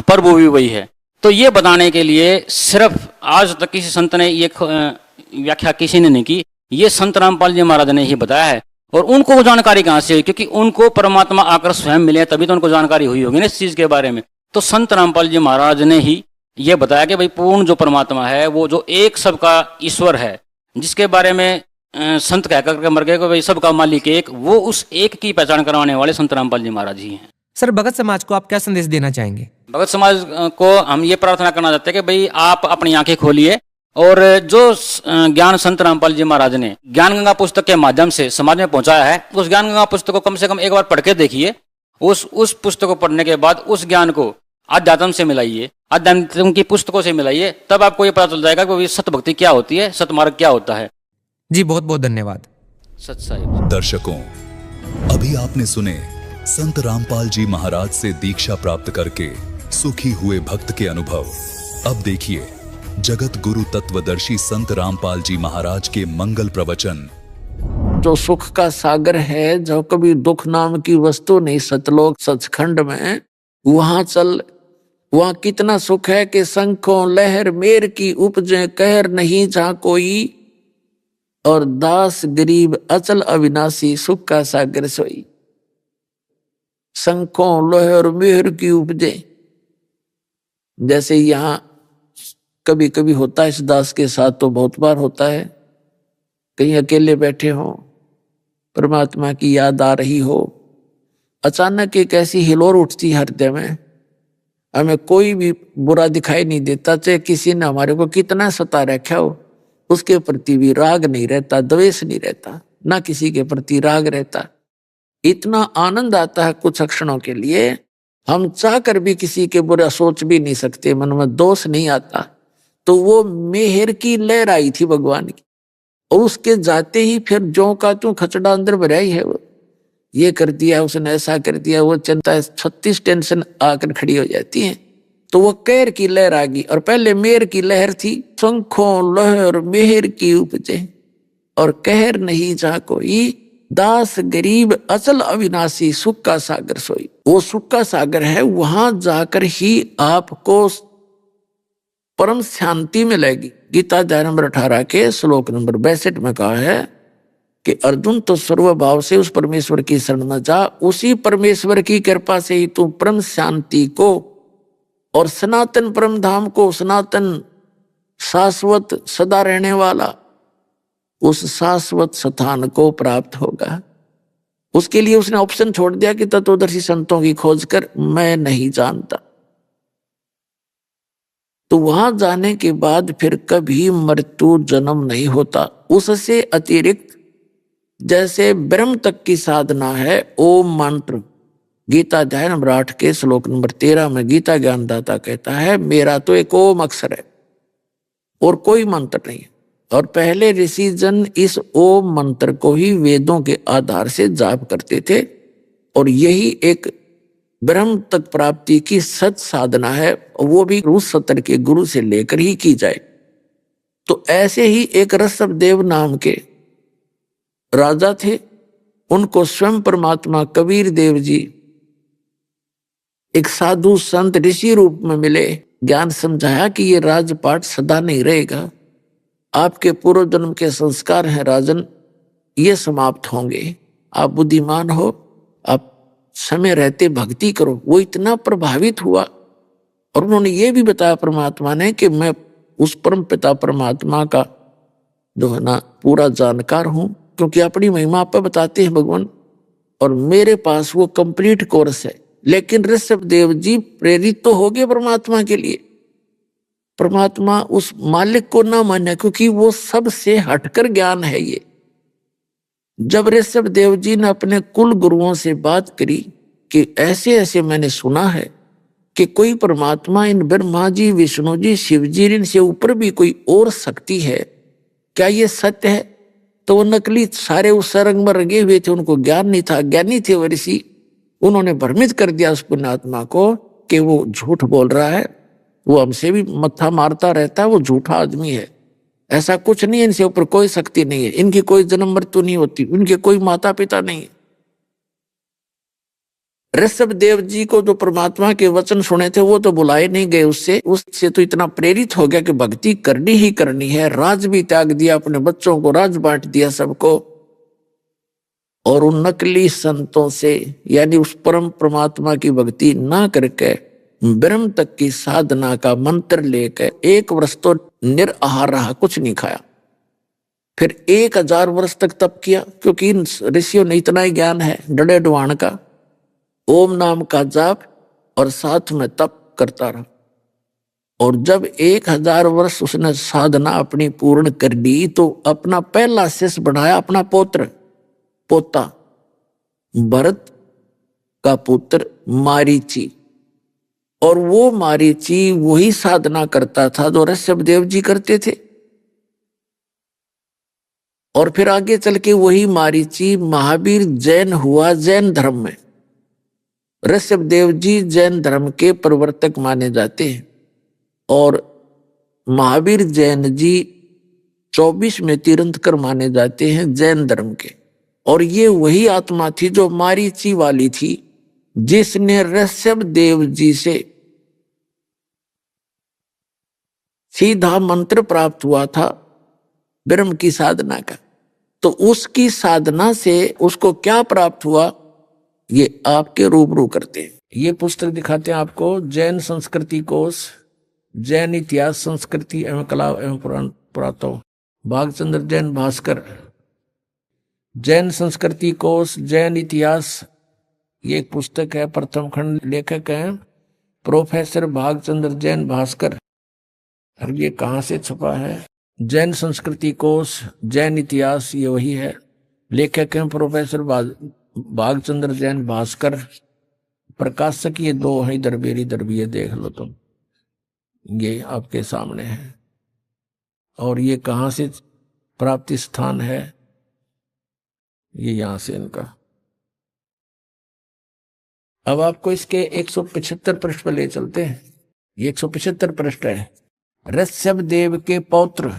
प्रभु भी वही है। तो ये बताने के लिए सिर्फ आज तक किसी संत ने ये व्याख्या किसी ने नहीं की, ये संत रामपाल जी महाराज ने ही बताया है। और उनको वो जानकारी कहाँ से हुई? क्योंकि उनको परमात्मा आकर स्वयं मिले, तभी तो उनको जानकारी हुई होगी ना इस चीज के बारे में। तो संत रामपाल जी महाराज ने ही ये बताया कि भाई पूर्ण जो परमात्मा है, वो जो एक सबका ईश्वर है, जिसके बारे में संत कह करके मर गए कि भाई सबका मालिक एक, वो उस एक की पहचान करवाने वाले संत रामपाल जी महाराज ही हैं। सर भगत समाज को आप क्या संदेश देना चाहेंगे? भगत समाज को हम ये प्रार्थना करना चाहते हैं कि भाई आप अपनी आंखें खोलिए, और जो ज्ञान संत रामपाल जी महाराज ने ज्ञान गंगा पुस्तक के माध्यम से समाज में पहुंचाया है, उस ज्ञान गंगा पुस्तक को कम से कम एक बार पढ़ के देखिए। उस पुस्तक को पढ़ने के बाद उस ज्ञान को अध्यात्म से मिलाइए, अध्यात्म की पुस्तकों से मिलाइए, तब आपको ये पता चल जाएगा कि सत भक्ति क्या होती है, सतमार्ग क्या होता है। जी बहुत बहुत धन्यवाद। सत साहिब। दर्शकों, अभी आपने सुने संत रामपाल जी महाराज से दीक्षा प्राप्त करके सुखी हुए भक्त के अनुभव। अब देखिए जगत गुरु तत्वदर्शी संत रामपाल जी महाराज के मंगल प्रवचन। जो सुख का सागर है, जो कभी दुख नाम की वस्तु नहीं, सतलोक सचखंड में वहां चल। वहां कितना सुख है कि शंखों लहर मेर की उपजे, कहर नहीं जहां कोई, और दास गरीब अचल अविनाशी, सुख का सागर सोई। शंखों लहर मेहर की उपजे, जैसे यहाँ कभी कभी होता है, इस दास के साथ तो बहुत बार होता है, कहीं अकेले बैठे हो, परमात्मा की याद आ रही हो, अचानक एक ऐसी हिलोर उठती हृदय में, हमें कोई भी बुरा दिखाई नहीं देता, चाहे किसी ने हमारे को कितना सता रखा हो, उसके प्रति भी राग नहीं रहता, द्वेष नहीं रहता, ना किसी के प्रति राग रहता। इतना आनंद आता है कुछ क्षणों के लिए, हम चाहकर भी किसी के बुरा सोच भी नहीं सकते, मन में दोष नहीं आता। तो वो मेहर की लहर आई थी भगवान की, और उसके जाते ही फिर जो का तू खचड़ा अंदर भरा ही है, वो ये कर दिया, उसने ऐसा कर दिया, वो चिंता 36 टेंशन आकर खड़ी हो जाती है। तो वो कहर की लहर आ गई, और पहले मेहर की लहर थी, शंखों लहर मेहर की उपजे, और कहर नहीं जहां कोई, दास गरीब अचल अविनाशी सुख का सागर सोई। वो सुख का सागर है, वहां जाकर ही आपको परम शांति मिलेगी। गीता अध्याय नंबर 18 के श्लोक नंबर 62 में कहा है कि अर्जुन तो सर्वभाव से उस परमेश्वर की शरण में जा, उसी परमेश्वर की कृपा से ही तू परम शांति को और सनातन परम धाम को, सनातन शाश्वत सदा रहने वाला उस शाश्वत स्थान को प्राप्त होगा। उसके लिए उसने ऑप्शन छोड़ दिया कि तत्वदर्शी संतों की खोज कर, मैं नहीं जानता। तो वहां जाने के बाद फिर कभी मृत्यु जन्म नहीं होता। उससे अतिरिक्त जैसे ब्रह्म तक की साधना है, ओम मंत्र, गीता अध्याय नंबर 8 के श्लोक नंबर 13 में गीता ज्ञानदाता कहता है, मेरा तो एक ओम अक्षर है और कोई मंत्र नहीं। और पहले ऋषि जन इस ओम मंत्र को ही वेदों के आधार से जाप करते थे, और यही एक ब्रह्म तक प्राप्ति की सच साधना है, वो भी उस सतर के गुरु से लेकर ही की जाए। तो ऐसे ही एक ऋषभदेव नाम के राजा थे, उनको स्वयं परमात्मा कबीर देव जी एक साधु संत ऋषि रूप में मिले, ज्ञान समझाया कि ये राजपाट सदा नहीं रहेगा, आपके पूर्व जन्म के संस्कार हैं राजन, ये समाप्त होंगे, आप बुद्धिमान हो, आप समय रहते भक्ति करो। वो इतना प्रभावित हुआ, और उन्होंने ये भी बताया परमात्मा ने कि मैं उस परम पिता परमात्मा का जो है ना पूरा जानकार हूं, क्योंकि अपनी महिमा आप बताते हैं भगवान, और मेरे पास वो कंप्लीट कोर्स है। लेकिन ऋषभदेव जी प्रेरित तो हो गए परमात्मा के लिए, परमात्मा उस मालिक को ना माने, क्योंकि वो सबसे हटकर ज्ञान है। ये जब ऋषभदेव जी ने अपने कुल गुरुओं से बात करी कि ऐसे ऐसे मैंने सुना है कि कोई परमात्मा इन ब्रह्मा जी, विष्णु जी, शिव जी, इनसे ऊपर भी कोई और शक्ति है, क्या ये सत्य है? तो वो नकली सारे उस सरंग में रंगे हुए थे, उनको ज्ञान नहीं था, ज्ञानी थे वो ऋषि। उन्होंने भ्रमित कर दिया उस पुण्यात्मा को कि वो झूठ बोल रहा है, वो हमसे भी मत्था मारता रहता है, वो झूठा आदमी है, ऐसा कुछ नहीं है, इनसे ऊपर कोई शक्ति नहीं है, इनकी कोई जन्म मृत्यु नहीं होती, इनके कोई माता पिता नहीं है। ऋषभदेव जी को जो परमात्मा के वचन सुने थे वो तो बुलाए नहीं गए उससे तो इतना प्रेरित हो गया कि भक्ति करनी ही करनी है। राज भी त्याग दिया, अपने बच्चों को राज बांट दिया सबको, और उन नकली संतों से यानी उस परम परमात्मा की भक्ति ना करके ब्रह्म तक की साधना का मंत्र लेकर 1 वर्ष तो निराहार रहा, कुछ नहीं खाया। फिर 1000 वर्ष तक तप किया, क्योंकि इन ऋषियों ने इतना ही ज्ञान है डड़े डवाण का, ओम नाम का जाप और साथ में तप करता रहा। और जब 1000 वर्ष उसने साधना अपनी पूर्ण कर दी, तो अपना पहला शिष्य बढ़ाया, अपना पोता भरत का पुत्र मारीची। और वो मारीची वही साधना करता था जो ऋषभदेव जी करते थे। और फिर आगे चल के वही मारीची महावीर जैन हुआ, जैन धर्म में। ऋषभदेव जी जैन धर्म के प्रवर्तक माने जाते हैं, और महावीर जैन जी 24 में तीर्थंकर माने जाते हैं जैन धर्म के। और ये वही आत्मा थी जो मारीची वाली थी, जिसने ऋषभदेव जी से सीधा मंत्र प्राप्त हुआ था ब्रह्म की साधना का। तो उसकी साधना से उसको क्या प्राप्त हुआ, ये आपके रूबरू करते हैं। ये पुस्तक दिखाते हैं आपको, जैन संस्कृति कोश, जैन इतिहास संस्कृति एवं कला एवं पुरातत्व, भागचंद्र जैन भास्कर। जैन संस्कृति कोश, जैन इतिहास, ये एक पुस्तक है, प्रथम खंड, लेखक हैं प्रोफेसर भागचंद्र जैन भास्कर। और ये कहाँ से छपा है? जैन संस्कृति कोश, जैन इतिहास, ये वही है, लेखक हैं प्रोफेसर भागचंद्र जैन भास्कर। प्रकाशक ये 2 है, इधर भी ये देख लो तुम, ये आपके सामने है। और ये कहाँ से प्राप्ति स्थान है, ये यहां से इनका। अब आपको इसके 175 पृष्ठ पर ले चलते हैं। ये 175 पृष्ठ है। ऋषभदेव के पौत्र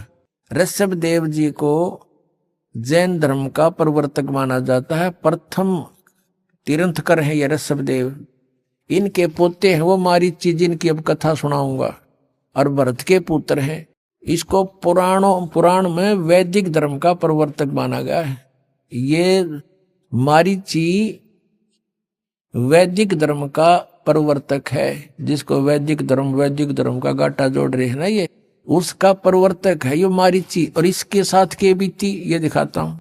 ऋषभदेव जी को जैन धर्म का प्रवर्तक माना जाता है। प्रथम तीर्थंकर है ये ऋषभदेव, इनके पोते हैं वो मारीची, जिनकी अब कथा सुनाऊंगा, और भरत के पुत्र हैं। इसको पुराण में वैदिक धर्म का प्रवर्तक माना गया है। ये मारीची वैदिक धर्म का प्रवर्तक है, जिसको वैदिक धर्म का गांठा जोड़ रहे हैं ना, ये उसका प्रवर्तक है ये मारीची। और इसके साथ के बीती ये दिखाता हूं,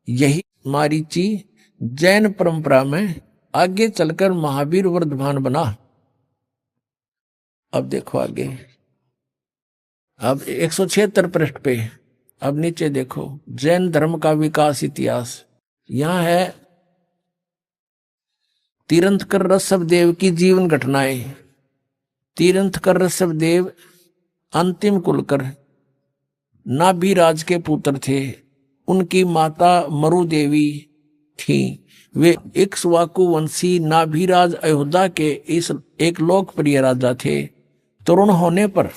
यही मारीची जैन परंपरा में आगे चलकर महावीर वर्धमान बना। अब देखो आगे, अब 176 पृष्ठ पे, अब नीचे देखो, जैन धर्म का विकास इतिहास। यहां है तीर्थंकर ऋषभदेव की जीवन घटनाएं। तीर्थंकर ऋषभदेव अंतिम कुलकर नाभिराज के पुत्र थे। उनकी माता मरु देवी थी। वे इक्ष्वाकु वंशी नाभिराज अयोध्या के इस एक लोकप्रिय राजा थे। तरुण होने पर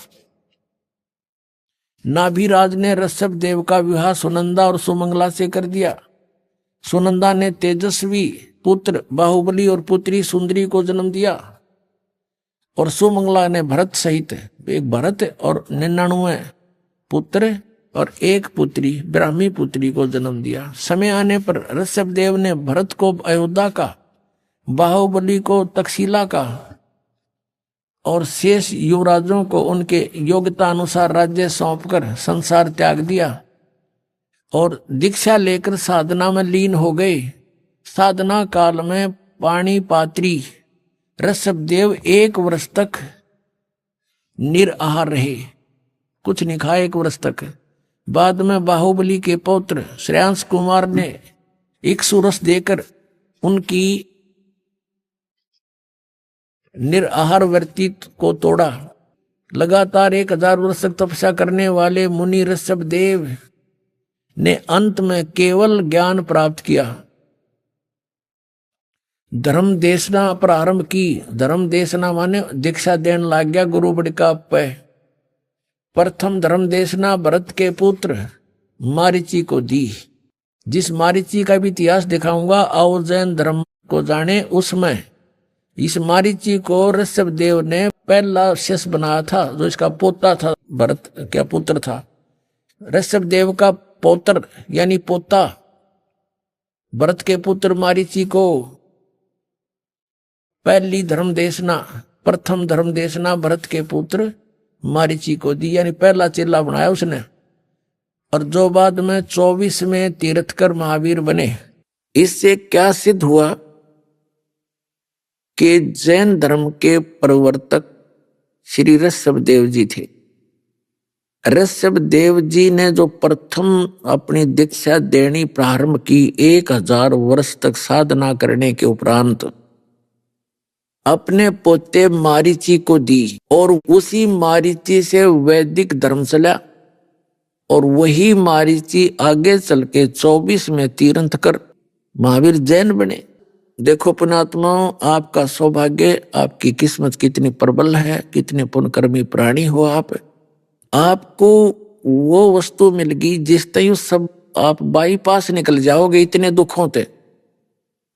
नाभिराज ने ऋषभदेव का विवाह सुनंदा और सुमंगला से कर दिया। सुनंदा ने तेजस्वी पुत्र बाहुबली और पुत्री सुंदरी को जन्म दिया, और सुमंगला ने भरत सहित एक भरत और 99 पुत्र और एक पुत्री ब्राह्मी पुत्री को जन्म दिया। समय आने पर ऋषभदेव ने भरत को अयोध्या का, बाहुबली को तक्षशिला का और शेष युवराजों को उनके योग्यता अनुसार राज्य सौंपकर संसार त्याग दिया और दीक्षा लेकर साधना में लीन हो गए। साधना काल में पाणिपात्री ऋषभदेव 1 वर्ष तक निराहार रहे, कुछ नहीं खाए 1 वर्ष तक। बाद में बाहुबली के पौत्र श्रेयांश कुमार ने इक्ष्वाकु देकर उनकी निराहार व्रती को तोड़ा। लगातार 1000 वर्ष तक तपस्या करने वाले मुनि ऋषभदेव ने अंत में केवल ज्ञान प्राप्त किया। धर्म देशना प्रारंभ की। धर्म देशना माने दीक्षा देने लग गया गुरु बड़का पे। प्रथम धर्म देशना भरत के पुत्र मारीची को दी। जिस मारीची का भी इतिहास दिखाऊंगा, आओ जैन धर्म को जाने। उसमें इस मारीची को ऋषभदेव ने पहला शिष्य बनाया था, जो इसका पोता था, भरत क्या पुत्र था। ऋषभदेव का पौत्र यानी पोता भरत के पुत्र मारीची को पहली धर्म देशना, प्रथम धर्म देशना भरत के पुत्र मारीची को दी, यानी पहला चेला बनाया उसने। और जो बाद में 24 में तीर्थंकर महावीर बने। इससे क्या सिद्ध हुआ कि जैन धर्म के प्रवर्तक श्री ऋषभदेव जी थे। ऋषभदेव जी ने जो प्रथम अपनी दीक्षा देनी प्रारंभ की, 1000 वर्ष तक साधना करने के उपरांत अपने पोते मारीची को दी, और उसी मारीची से वैदिक धर्म चला। और वही मारीची आगे चल के 24 में तीर्थंकर महावीर जैन बने। देखो पुण्यात्माओं, आपका सौभाग्य, आपकी किस्मत कितनी प्रबल है, कितने पुण्यकर्मी प्राणी हो आप। आपको वो वस्तु मिल गई जिस तय सब आप बाईपास निकल जाओगे इतने दुखों से।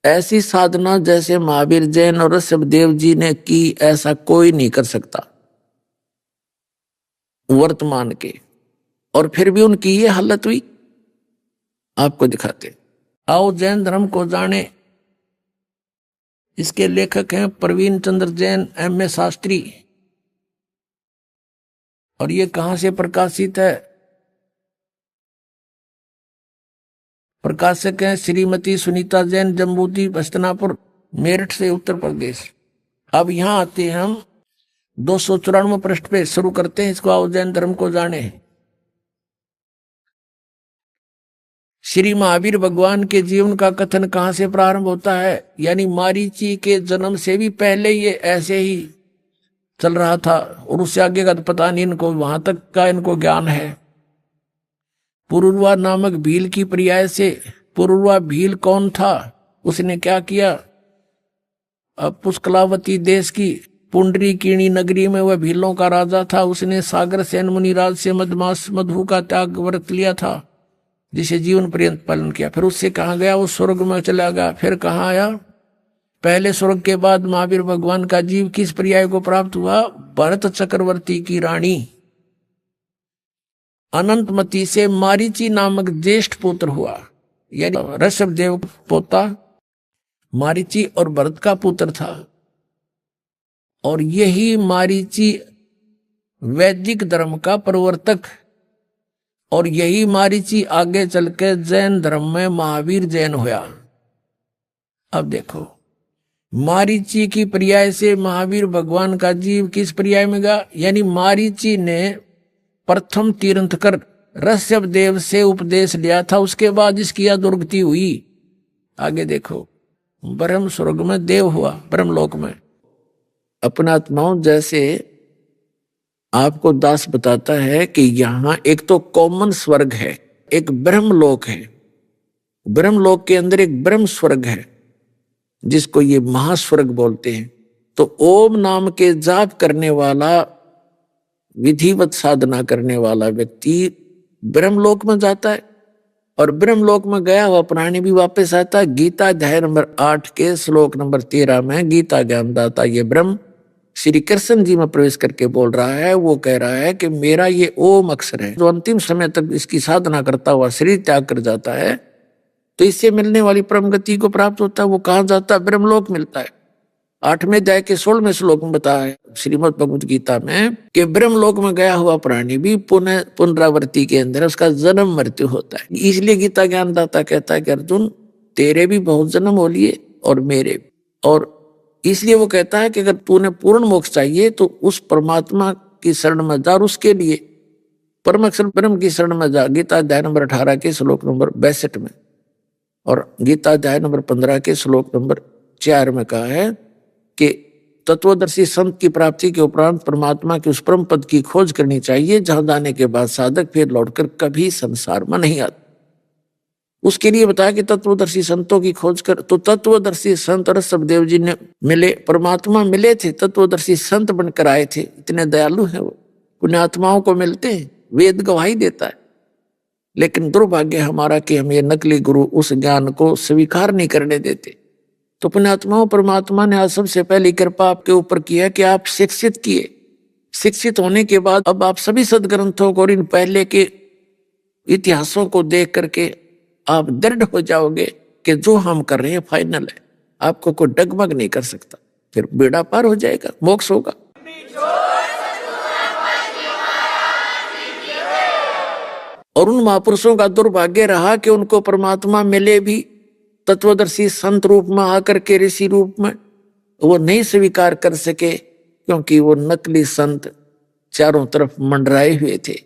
ऐसी साधना जैसे महावीर जैन और ऋषभदेव जी ने की, ऐसा कोई नहीं कर सकता वर्तमान के। और फिर भी उनकी ये हालत हुई। आपको दिखाते, आओ जैन धर्म को जाने। इसके लेखक हैं प्रवीण चंद्र जैन, M.A. शास्त्री। और ये कहां से प्रकाशित है? प्रकाशक हैं श्रीमती सुनीता जैन, जम्बूद्वीप हस्तिनापुर, मेरठ से, उत्तर प्रदेश। अब यहां आते हैं हम 294 पृष्ठ पे शुरू करते हैं इसको, आओ जैन धर्म को जाने। श्री महावीर भगवान के जीवन का कथन कहां से प्रारंभ होता है? यानी मारीची के जन्म से भी पहले ये ऐसे ही चल रहा था, और उससे आगे का तो पता नहीं इनको, वहां तक का इनको ज्ञान है। पुरुरवा नामक भील की पर्याय से, पुरुरवा भील कौन था, उसने क्या किया? अब पुष्कलावती देश की पुंडरीकीणी नगरी में वह भीलों का राजा था। उसने सागर सेन मुनिराज से मधमास मधु का त्याग व्रत लिया था। जिसे जीवन पर्यंत पालन किया। फिर उससे कहाँ गया? वो स्वर्ग में चला गया। फिर कहाँ आया? पहले स्वर्ग के बाद महावीर भगवान का जीव किस पर्याय को प्राप्त हुआ? भरत चक्रवर्ती की रानी अनंतमती से मारीची नामक ज्येष्ठ पुत्र हुआ। यानी ऋषभदेव पोता मारीची और भरत का पुत्र था। और यही मारीची वैदिक धर्म का प्रवर्तक, और यही मारीची आगे चल के जैन धर्म में महावीर जैन हुआ। अब देखो, मारीची की पर्याय से महावीर भगवान का जीव किस पर्याय में गया? यानी मारीची ने प्रथम तीर्थंकर ऋषभदेव से उपदेश लिया था, उसके बाद इसकी दुर्गति हुई। आगे देखो, ब्रह्म स्वर्ग में देव हुआ, ब्रह्मलोक में। अपना आत्माओं, जैसे आपको दास बताता है कि यहां एक तो कॉमन स्वर्ग है, एक ब्रह्मलोक है। ब्रह्मलोक के अंदर एक ब्रह्म स्वर्ग है जिसको ये महास्वर्ग बोलते हैं। तो ओम नाम के जाप करने वाला, विधिवत साधना करने वाला व्यक्ति ब्रह्मलोक में जाता है, और ब्रह्मलोक में गया हुआ प्राणी भी वापस आता है। गीता अध्याय नंबर 8 के श्लोक नंबर 13 में गीता ज्ञानदाता ये ब्रह्म श्री कृष्ण जी में प्रवेश करके बोल रहा है। वो कह रहा है कि मेरा ये ओम अक्षर है, जो अंतिम समय तक इसकी साधना करता हुआ शरीर त्याग कर जाता है तो इससे मिलने वाली परम गति को प्राप्त होता है। वो कहाँ जाता है? ब्रह्मलोक मिलता है। 8वें अध्याय के 16वें श्लोक में बताया है श्रीमद् भगवद गीता में कि ब्रह्मलोक में गया हुआ प्राणी भी पुनरावृत्ति के अंदर उसका जन्म मृत्यु होता है। इसलिए गीता ज्ञानदाता कहता है कि अर्जुन, तेरे भी बहुत जन्म हो लिए और मेरे भी। और इसलिए वो कहता है कि अगर तूने पूर्ण मोक्ष चाहिए तो उस परमात्मा की शरण में जा, और उसके लिए परम अक्षर ब्रह्म की शरण में जा। गीता अध्याय नंबर 18 के श्लोक नंबर 62 में, और गीता अध्याय नंबर 15 के श्लोक नंबर 4 में कहा है कि तत्वदर्शी संत की प्राप्ति के उपरांत परमात्मा के उस परम पद की खोज करनी चाहिए जहां जाने के बाद साधक फिर लौटकर कभी संसार में नहीं आता। उसके लिए बताया कि तत्वदर्शी संतों की खोज कर। तो तत्वदर्शी संत ऋषभदेव जी ने मिले, परमात्मा मिले थे, तत्वदर्शी संत बनकर आए थे। इतने दयालु हैं वो, पुण्यात्माओं को मिलते हैं, वेद गवाही देता है। लेकिन दुर्भाग्य हमारा कि हम ये नकली गुरु उस ज्ञान को स्वीकार नहीं करने देते। तो पुण्यात्माओं, परमात्मा ने आज सबसे पहली कृपा आपके ऊपर किया कि आप शिक्षित किए। शिक्षित होने के बाद अब आप सभी सदग्रंथों को और इन पहले के इतिहासों को देख करके आप दृढ़ हो जाओगे कि जो हम कर रहे हैं फाइनल है, आपको कोई डगमग नहीं कर सकता। फिर बेड़ा पार हो जाएगा, मोक्ष होगा। और उन महापुरुषों का दुर्भाग्य रहा कि उनको परमात्मा मिले भी तत्वदर्शी संत रूप में आकर के, ऋषि रूप में, वो नहीं स्वीकार कर सके क्योंकि वो नकली संत चारों तरफ मंडराए हुए थे।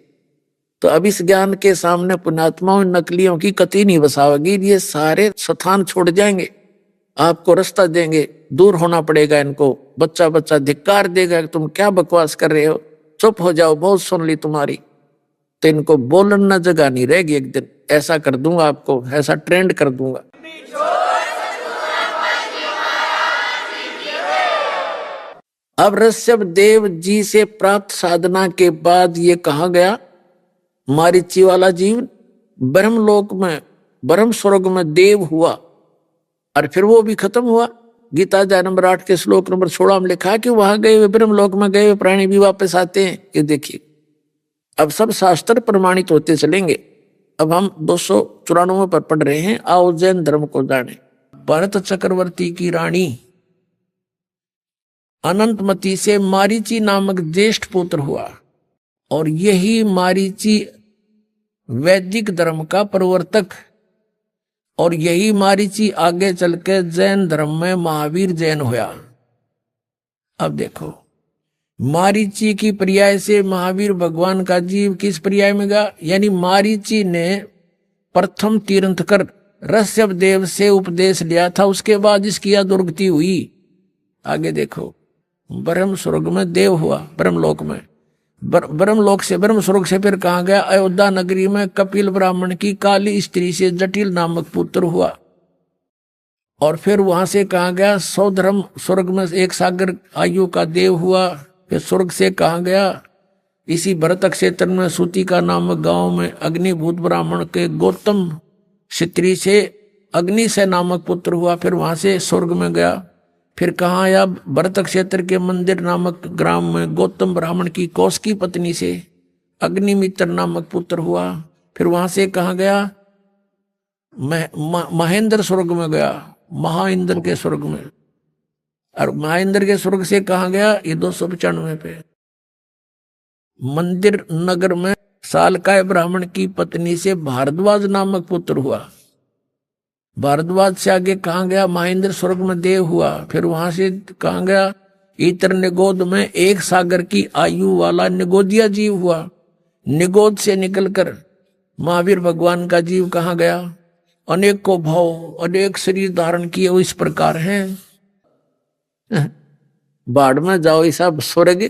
तो अब इस ज्ञान के सामने पुण्यात्माओं नकलियों की कतई नहीं बसावेगी। ये सारे स्थान छोड़ जाएंगे, आपको रास्ता देंगे, दूर होना पड़ेगा इनको। बच्चा बच्चा धिक्कार देगा कि तुम क्या बकवास कर रहे हो, चुप हो जाओ, बहुत सुन ली तुम्हारी। तो इनको बोलना जगह नहीं रहेगी। एक दिन ऐसा कर दूंगा, आपको ऐसा ट्रेंड कर दूंगा। अब ऋषभदेव जी से प्राप्त साधना के बाद ये कहा गया, मारीची वाला जीव ब्रह्मलोक में, ब्रह्म स्वर्ग में देव हुआ, और फिर वो भी खत्म हुआ। गीता अध्याय नंबर 8 के श्लोक नंबर 16 में लिखा कि वहां गए हुए ब्रह्मलोक में गए हुए प्राणी भी वापस आते हैं। ये देखिए, अब सब शास्त्र प्रमाणित होते चलेंगे। अब हम 294 पर पढ़ रहे हैं, आओ जैन धर्म को जाने। भरत चक्रवर्ती की रानी अनंतमती से मारीची नामक ज्येष्ठ पुत्र हुआ, और यही मारीची वैदिक धर्म का प्रवर्तक, और यही मारीची आगे चल के जैन धर्म में महावीर जैन हुआ। अब देखो, मारीची की पर्याय से महावीर भगवान का जीव किस पर्याय में गया? यानी मारीची ने प्रथम तीर्थंकर ऋषभदेव से उपदेश लिया था, उसके बाद इसकी दुर्गति हुई। आगे देखो, ब्रह्म स्वर्ग में देव हुआ, ब्रह्मलोक में। ब्रह्मलोक से, ब्रह्म स्वर्ग से फिर कहाँ गया? अयोध्या नगरी में कपिल ब्राह्मण की काली स्त्री से जटिल नामक पुत्र हुआ। और फिर वहां से कहाँ गया? सौधर्म स्वर्ग में एक सागर आयु का देव हुआ। फिर स्वर्ग से कहाँ गया? इसी भरत क्षेत्र में सूतिका नामक गांव में अग्निभूत ब्राह्मण के गौतम क्षत्रिय से अग्नि से नामक पुत्र हुआ। फिर वहां से स्वर्ग में गया। फिर कहाँ आया? भरत क्षेत्र के मंदिर नामक ग्राम में गौतम ब्राह्मण की कौश की पत्नी से अग्निमित्र नामक पुत्र हुआ। फिर वहां से कहाँ गया? महेंद्र स्वर्ग में गया, महाइंद्र के स्वर्ग में। और महाइंद्र के स्वर्ग से कहाँ गया? ये 295 पे मंदिर नगर में सालकाय ब्राह्मण की पत्नी से भारद्वाज नामक पुत्र हुआ। भारद्वाज से आगे कहाँ गया? महेंद्र स्वर्ग में देव हुआ। फिर वहां से कहाँ गया? इतर निगोद में एक सागर की आयु वाला निगोदिया जीव हुआ। निगोद से निकलकर महावीर भगवान का जीव कहाँ गया? अनेक को भाव अनेक शरीर धारण किए वो इस प्रकार हैं। बाढ़ में जाओ ऐसा स्वर्ग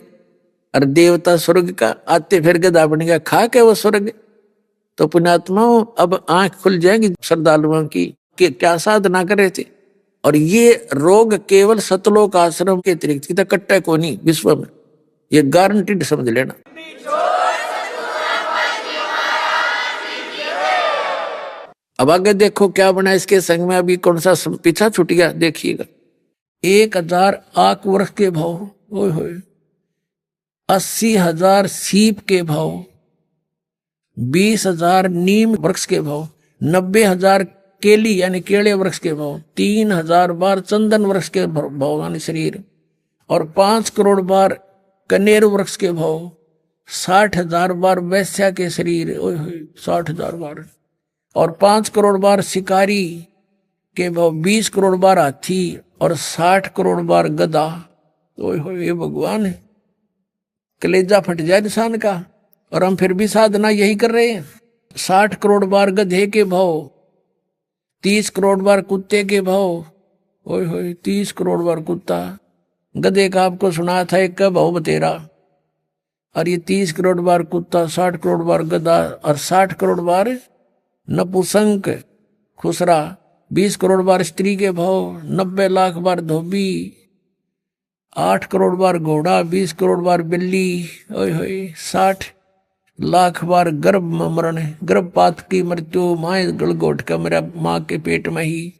और देवता स्वर्ग का आते फिर गदा बन गया खा के वो स्वर्ग। तो पुण्यात्माओं अब आंख खुल जाएगी श्रद्धालुओं की कि क्या साधना करे थे। और ये रोग केवल सतलोक आश्रम के अतिरिक्त कट्टा को नहीं विश्व में, ये गारंटीड समझ लेना। अब आगे देखो क्या बना इसके संग में। अभी कौन सा पीछा छूट गया देखिएगा। 1000 आक वर्ष के भाव, ओए होए 80,000 सीप के भाव, 20,000 नीम वृक्ष के भाव, 90,000 केली यानी केले वृक्ष के भाव, 3,000 बार चंदन वृक्ष के भाव यानी शरीर, और 5 करोड़ बार कनेर वृक्ष के भाव, 60,000 बार वैश्या के शरीर, ओए होए 60,000 बार, और 5 करोड़ बार शिकारी के भाव, 20 करोड़ बार हाथी और 60 करोड़ बार गधा। ओए होए ये भगवान है, कलेजा फट जाए इंसान का। और हम फिर भी साधना यही कर रहे हैं। 60 करोड़ बार गधे के भाव, 30 करोड़ बार कुत्ते के भाव, ओए होए 30 करोड़ बार कुत्ता। गधे का आपको सुना था एक का भाव बतेरा, और ये 30 करोड़ बार कुत्ता, 60 करोड़ बार गधा और 60 करोड़ बार नपुसंक खुसरा, 20 करोड़ बार स्त्री के भाव, 90 लाख बार धोबी, 8 करोड़ बार घोड़ा, 20 करोड़ बार बिल्ली, ओए होए 60 लाख बार गर्भ में मरण, गर्भपात की मृत्यु, माए गलगोट का मेरा माँ के पेट में ही।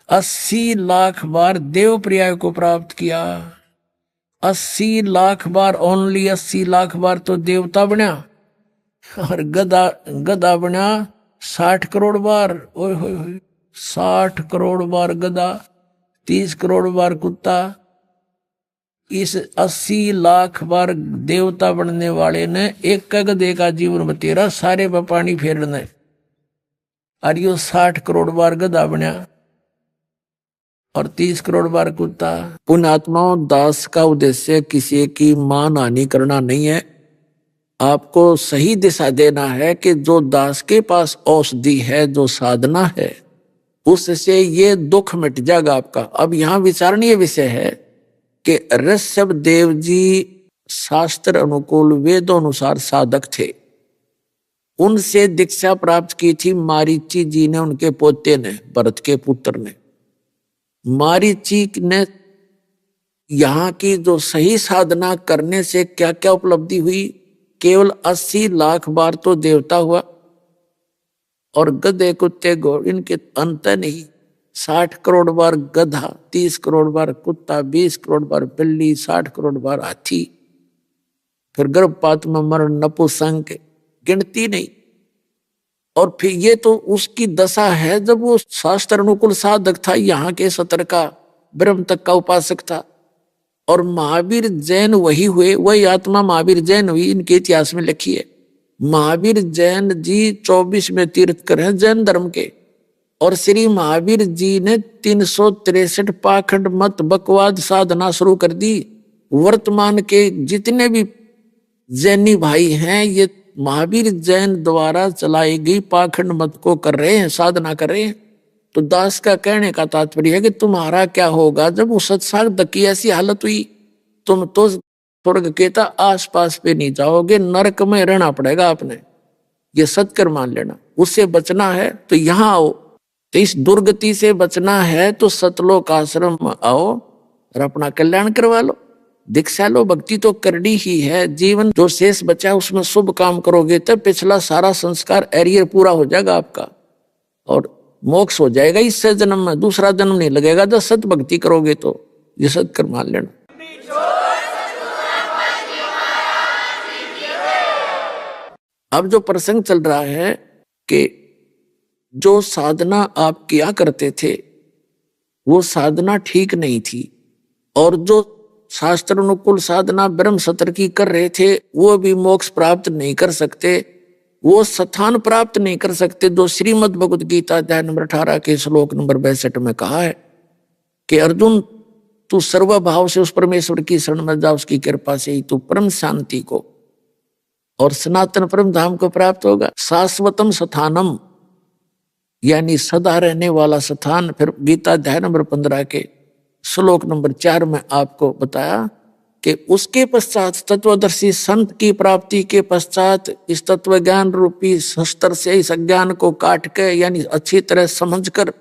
80 लाख बार देव पर्याय को प्राप्त किया। 80 लाख बार, ओनली 80 लाख बार तो देवता बना। और गधा बना 60 करोड़ बार, ओए होए 60 करोड़ बार गधा, 30 करोड़ बार कुत्ता। इस 80 लाख बार देवता बनने वाले ने एक गधे का जीवन बतेरा, सारे पर पानी फेरने, और यो 60 करोड़ बार गधा बना और 30 करोड़ बार कुत्ता। पुण्यात्माओं, दास का उद्देश्य किसी की मान हानि करना नहीं है, आपको सही दिशा देना है कि जो दास के पास औषधि है, जो साधना है, उससे ये दुख मिट जाएगा आपका। अब यहाँ विचारणीय विषय है कि ऋषभ देव जी शास्त्र अनुकूल वेदों अनुसार साधक थे। उनसे दीक्षा प्राप्त की थी मारीची जी ने, उनके पोते ने, भरत के पुत्र ने। मारीची ने यहाँ की जो सही साधना करने से क्या क्या उपलब्धि हुई, केवल 80 लाख बार तो देवता हुआ, और गधे कुत्ते घोड़े इनके अंत नहीं। 60 करोड़ बार गधा, 30 करोड़ बार कुत्ता, 20 करोड़ बार बिल्ली, 60 करोड़ बार हाथी, फिर गर्भपात में मरण, नपुंसक, गिनती नहीं। और फिर ये तो उसकी दशा है जब वो शास्त्र अनुकूल साधक था, यहाँ के सतर का ब्रह्म तक का उपासक था। और महावीर जैन वही हुए, वही आत्मा महावीर जैन हुई, इनके इतिहास में लिखी है। महावीर जैन जी 24 में तीर्थकर हैं जैन धर्म के, और श्री महावीर जी ने 363 पाखंड मत बकवाद साधना शुरू कर दी। वर्तमान के जितने भी जैनी भाई हैं, ये महावीर जैन द्वारा चलाई गई पाखंड मत को कर रहे हैं, साधना कर रहे हैं। तो दास का कहने का तात्पर्य है कि तुम्हारा क्या होगा जब वो सत्संग की ऐसी हालत हुई, तुम तो स्वर्ग के आसपास पे नहीं जाओगे, नरक में रहना पड़ेगा आपने। ये सत्कर मान लेना। उससे बचना है तो यहाँ आओ, तो इस दुर्गति से बचना है तो सतलोक आश्रम आओ और अपना कल्याण करवा लो। दीक्षा लो, भक्ति तो करनी ही है। जीवन जो शेष बचा उसमें शुभ काम करोगे तब पिछला सारा संस्कार एरियर पूरा हो जाएगा आपका और मोक्ष हो जाएगा इससे जन्म में। दूसरा जन्म नहीं लगेगा जब सत भक्ति करोगे तो। ये सत्कर मान लेना। अब जो प्रसंग चल रहा है कि जो साधना आप किया करते थे वो साधना ठीक नहीं थी, और जो शास्त्र अनुकूल साधना ब्रह्म सत्र की कर रहे थे वो भी मोक्ष प्राप्त नहीं कर सकते, वो स्थान प्राप्त नहीं कर सकते। जो श्रीमद् भगवद गीता अध्याय नंबर 18 के श्लोक नंबर 62 में कहा है कि अर्जुन तू सर्वभाव से उस परमेश्वर की शरण में जा, उसकी कृपा से ही तू परम शांति को और सनातन परम धाम को प्राप्त होगा। शाश्वतम स्थानम यानी सदा रहने वाला स्थान। फिर गीता अध्याय नंबर 15 के श्लोक नंबर 4 में आपको बताया कि उसके पश्चात तत्वदर्शी संत की प्राप्ति के पश्चात इस तत्व ज्ञान रूपी शस्त्र से इस अज्ञान को काट के यानी अच्छी तरह समझकर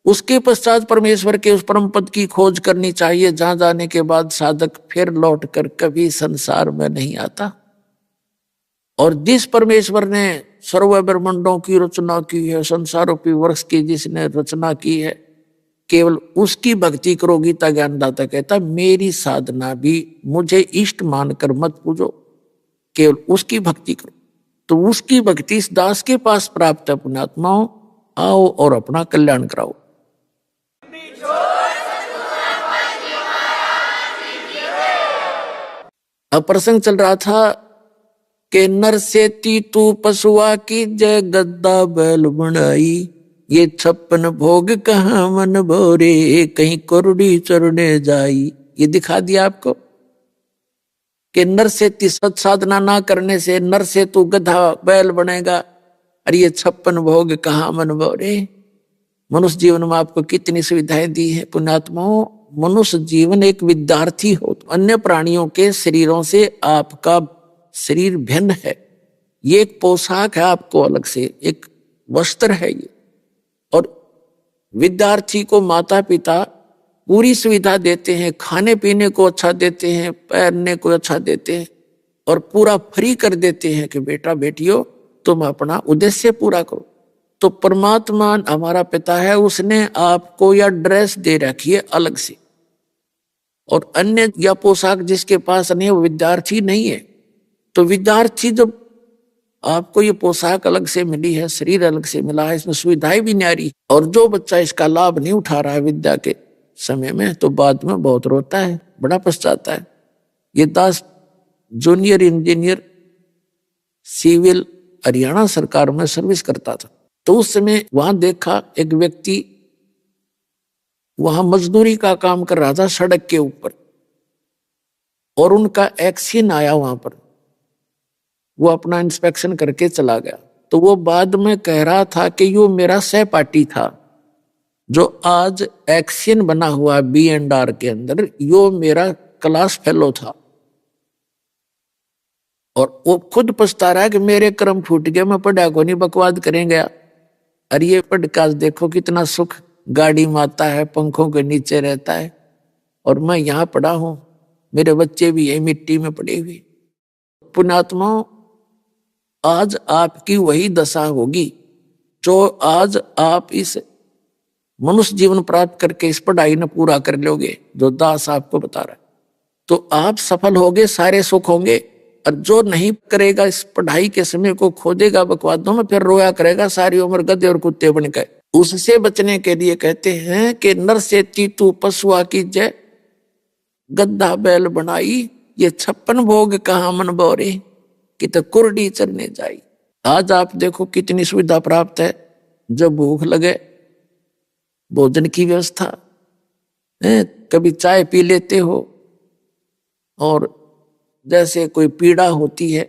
उसके पश्चात परमेश्वर के उस परम पद की खोज करनी चाहिए, जहां जाने के बाद साधक फिर लौटकर कभी संसार में नहीं आता। और जिस परमेश्वर ने सर्व ब्रह्मांडों की रचना की है, संसार रूपी वृक्ष की जिसने रचना की है, केवल उसकी भक्ति करो। गीता ज्ञानदाता कहता मेरी साधना भी मुझे इष्ट मानकर मत पूजो, केवल उसकी भक्ति करो। तो उसकी भक्ति इस दास के पास प्राप्त है। पुण्यात्माओं आओ और अपना कल्याण कराओ। अब प्रसंग चल रहा था कि नर से तू पशुआ की जय गद्दा बैल बनाई, ये 56 भोग कहाँ मन भोरे, कहीं कुरडी चरने जाई। ये दिखा दिया आपको कि नर से सत साधना ना करने से नर से तू गधा बैल बनेगा, अरे ये 56 भोग कहाँ मन भोरे। मनुष्य जीवन में आपको कितनी सुविधाएं दी है पुण्यात्माओं। मनुष्य जीवन एक विद्यार्थी हो तो अन्य प्राणियों के शरीरों से आपका शरीर भिन्न है। ये एक पोशाक है आपको अलग से, एक वस्त्र है ये। और विद्यार्थी को माता पिता पूरी सुविधा देते हैं, खाने पीने को अच्छा देते हैं, पहनने को अच्छा देते हैं और पूरा फ्री कर देते हैं कि बेटा बेटियों तुम अपना उद्देश्य पूरा करो। तो परमात्मा हमारा पिता है, उसने आपको यह ड्रेस दे रखी है अलग से, और अन्य या पोशाक जिसके पास नहीं है वो विद्यार्थी नहीं है। तो विद्यार्थी जब आपको ये पोशाक अलग से मिली है, शरीर अलग से मिला है, इसमें सुविधाएं भी न्यारी, और जो बच्चा इसका लाभ नहीं उठा रहा है विद्या के समय में तो बाद में बहुत रोता है, बड़ा पछताता है। ये दास जूनियर इंजीनियर सिविल हरियाणा सरकार में सर्विस करता था। तो उस समय वहां देखा एक व्यक्ति वहां मजदूरी का काम कर रहा था सड़क के ऊपर, और उनका एक्सीडेंट आया वहां पर। वो अपना इंस्पेक्शन करके चला गया। तो वो बाद में कह रहा था कि यो मेरा सहपाठी था जो आज एक्सीडेंट बना हुआ B&R के अंदर, यो मेरा क्लास फेलो था। और वो खुद पछता रहा है कि मेरे कर्म फूट गए, मैं पढ़ा को नहीं, बकवाद करेंगे। अरे ये पढ़काज देखो कितना सुख, गाड़ी में आता है, पंखों के नीचे रहता है, और मैं यहाँ पड़ा हूं, मेरे बच्चे भी यही मिट्टी में पड़े हुए। पुण्यात्माओं आज आपकी वही दशा होगी जो आज आप इस मनुष्य जीवन प्राप्त करके इस पढ़ाई ने पूरा कर लोगे जो दास आपको बता रहा है, तो आप सफल होगे, सारे सुख होंगे। और जो नहीं करेगा इस पढ़ाई के समय को खोदेगा बकवादों में, फिर रोया करेगा सारी उम्र गधे और कुत्ते बन गए। उससे बचने के लिए कहते हैं कि नर से तू पशुआ की जय गद्दा बैल बनाई, ये 56 भोग कहाँ मन बोरे, कि तो कुरडी चरने जाई। आज आप देखो कितनी सुविधा प्राप्त है। जब भूख लगे भोजन की व्यवस्था है, कभी चाय पी लेते हो, और जैसे कोई पीड़ा होती है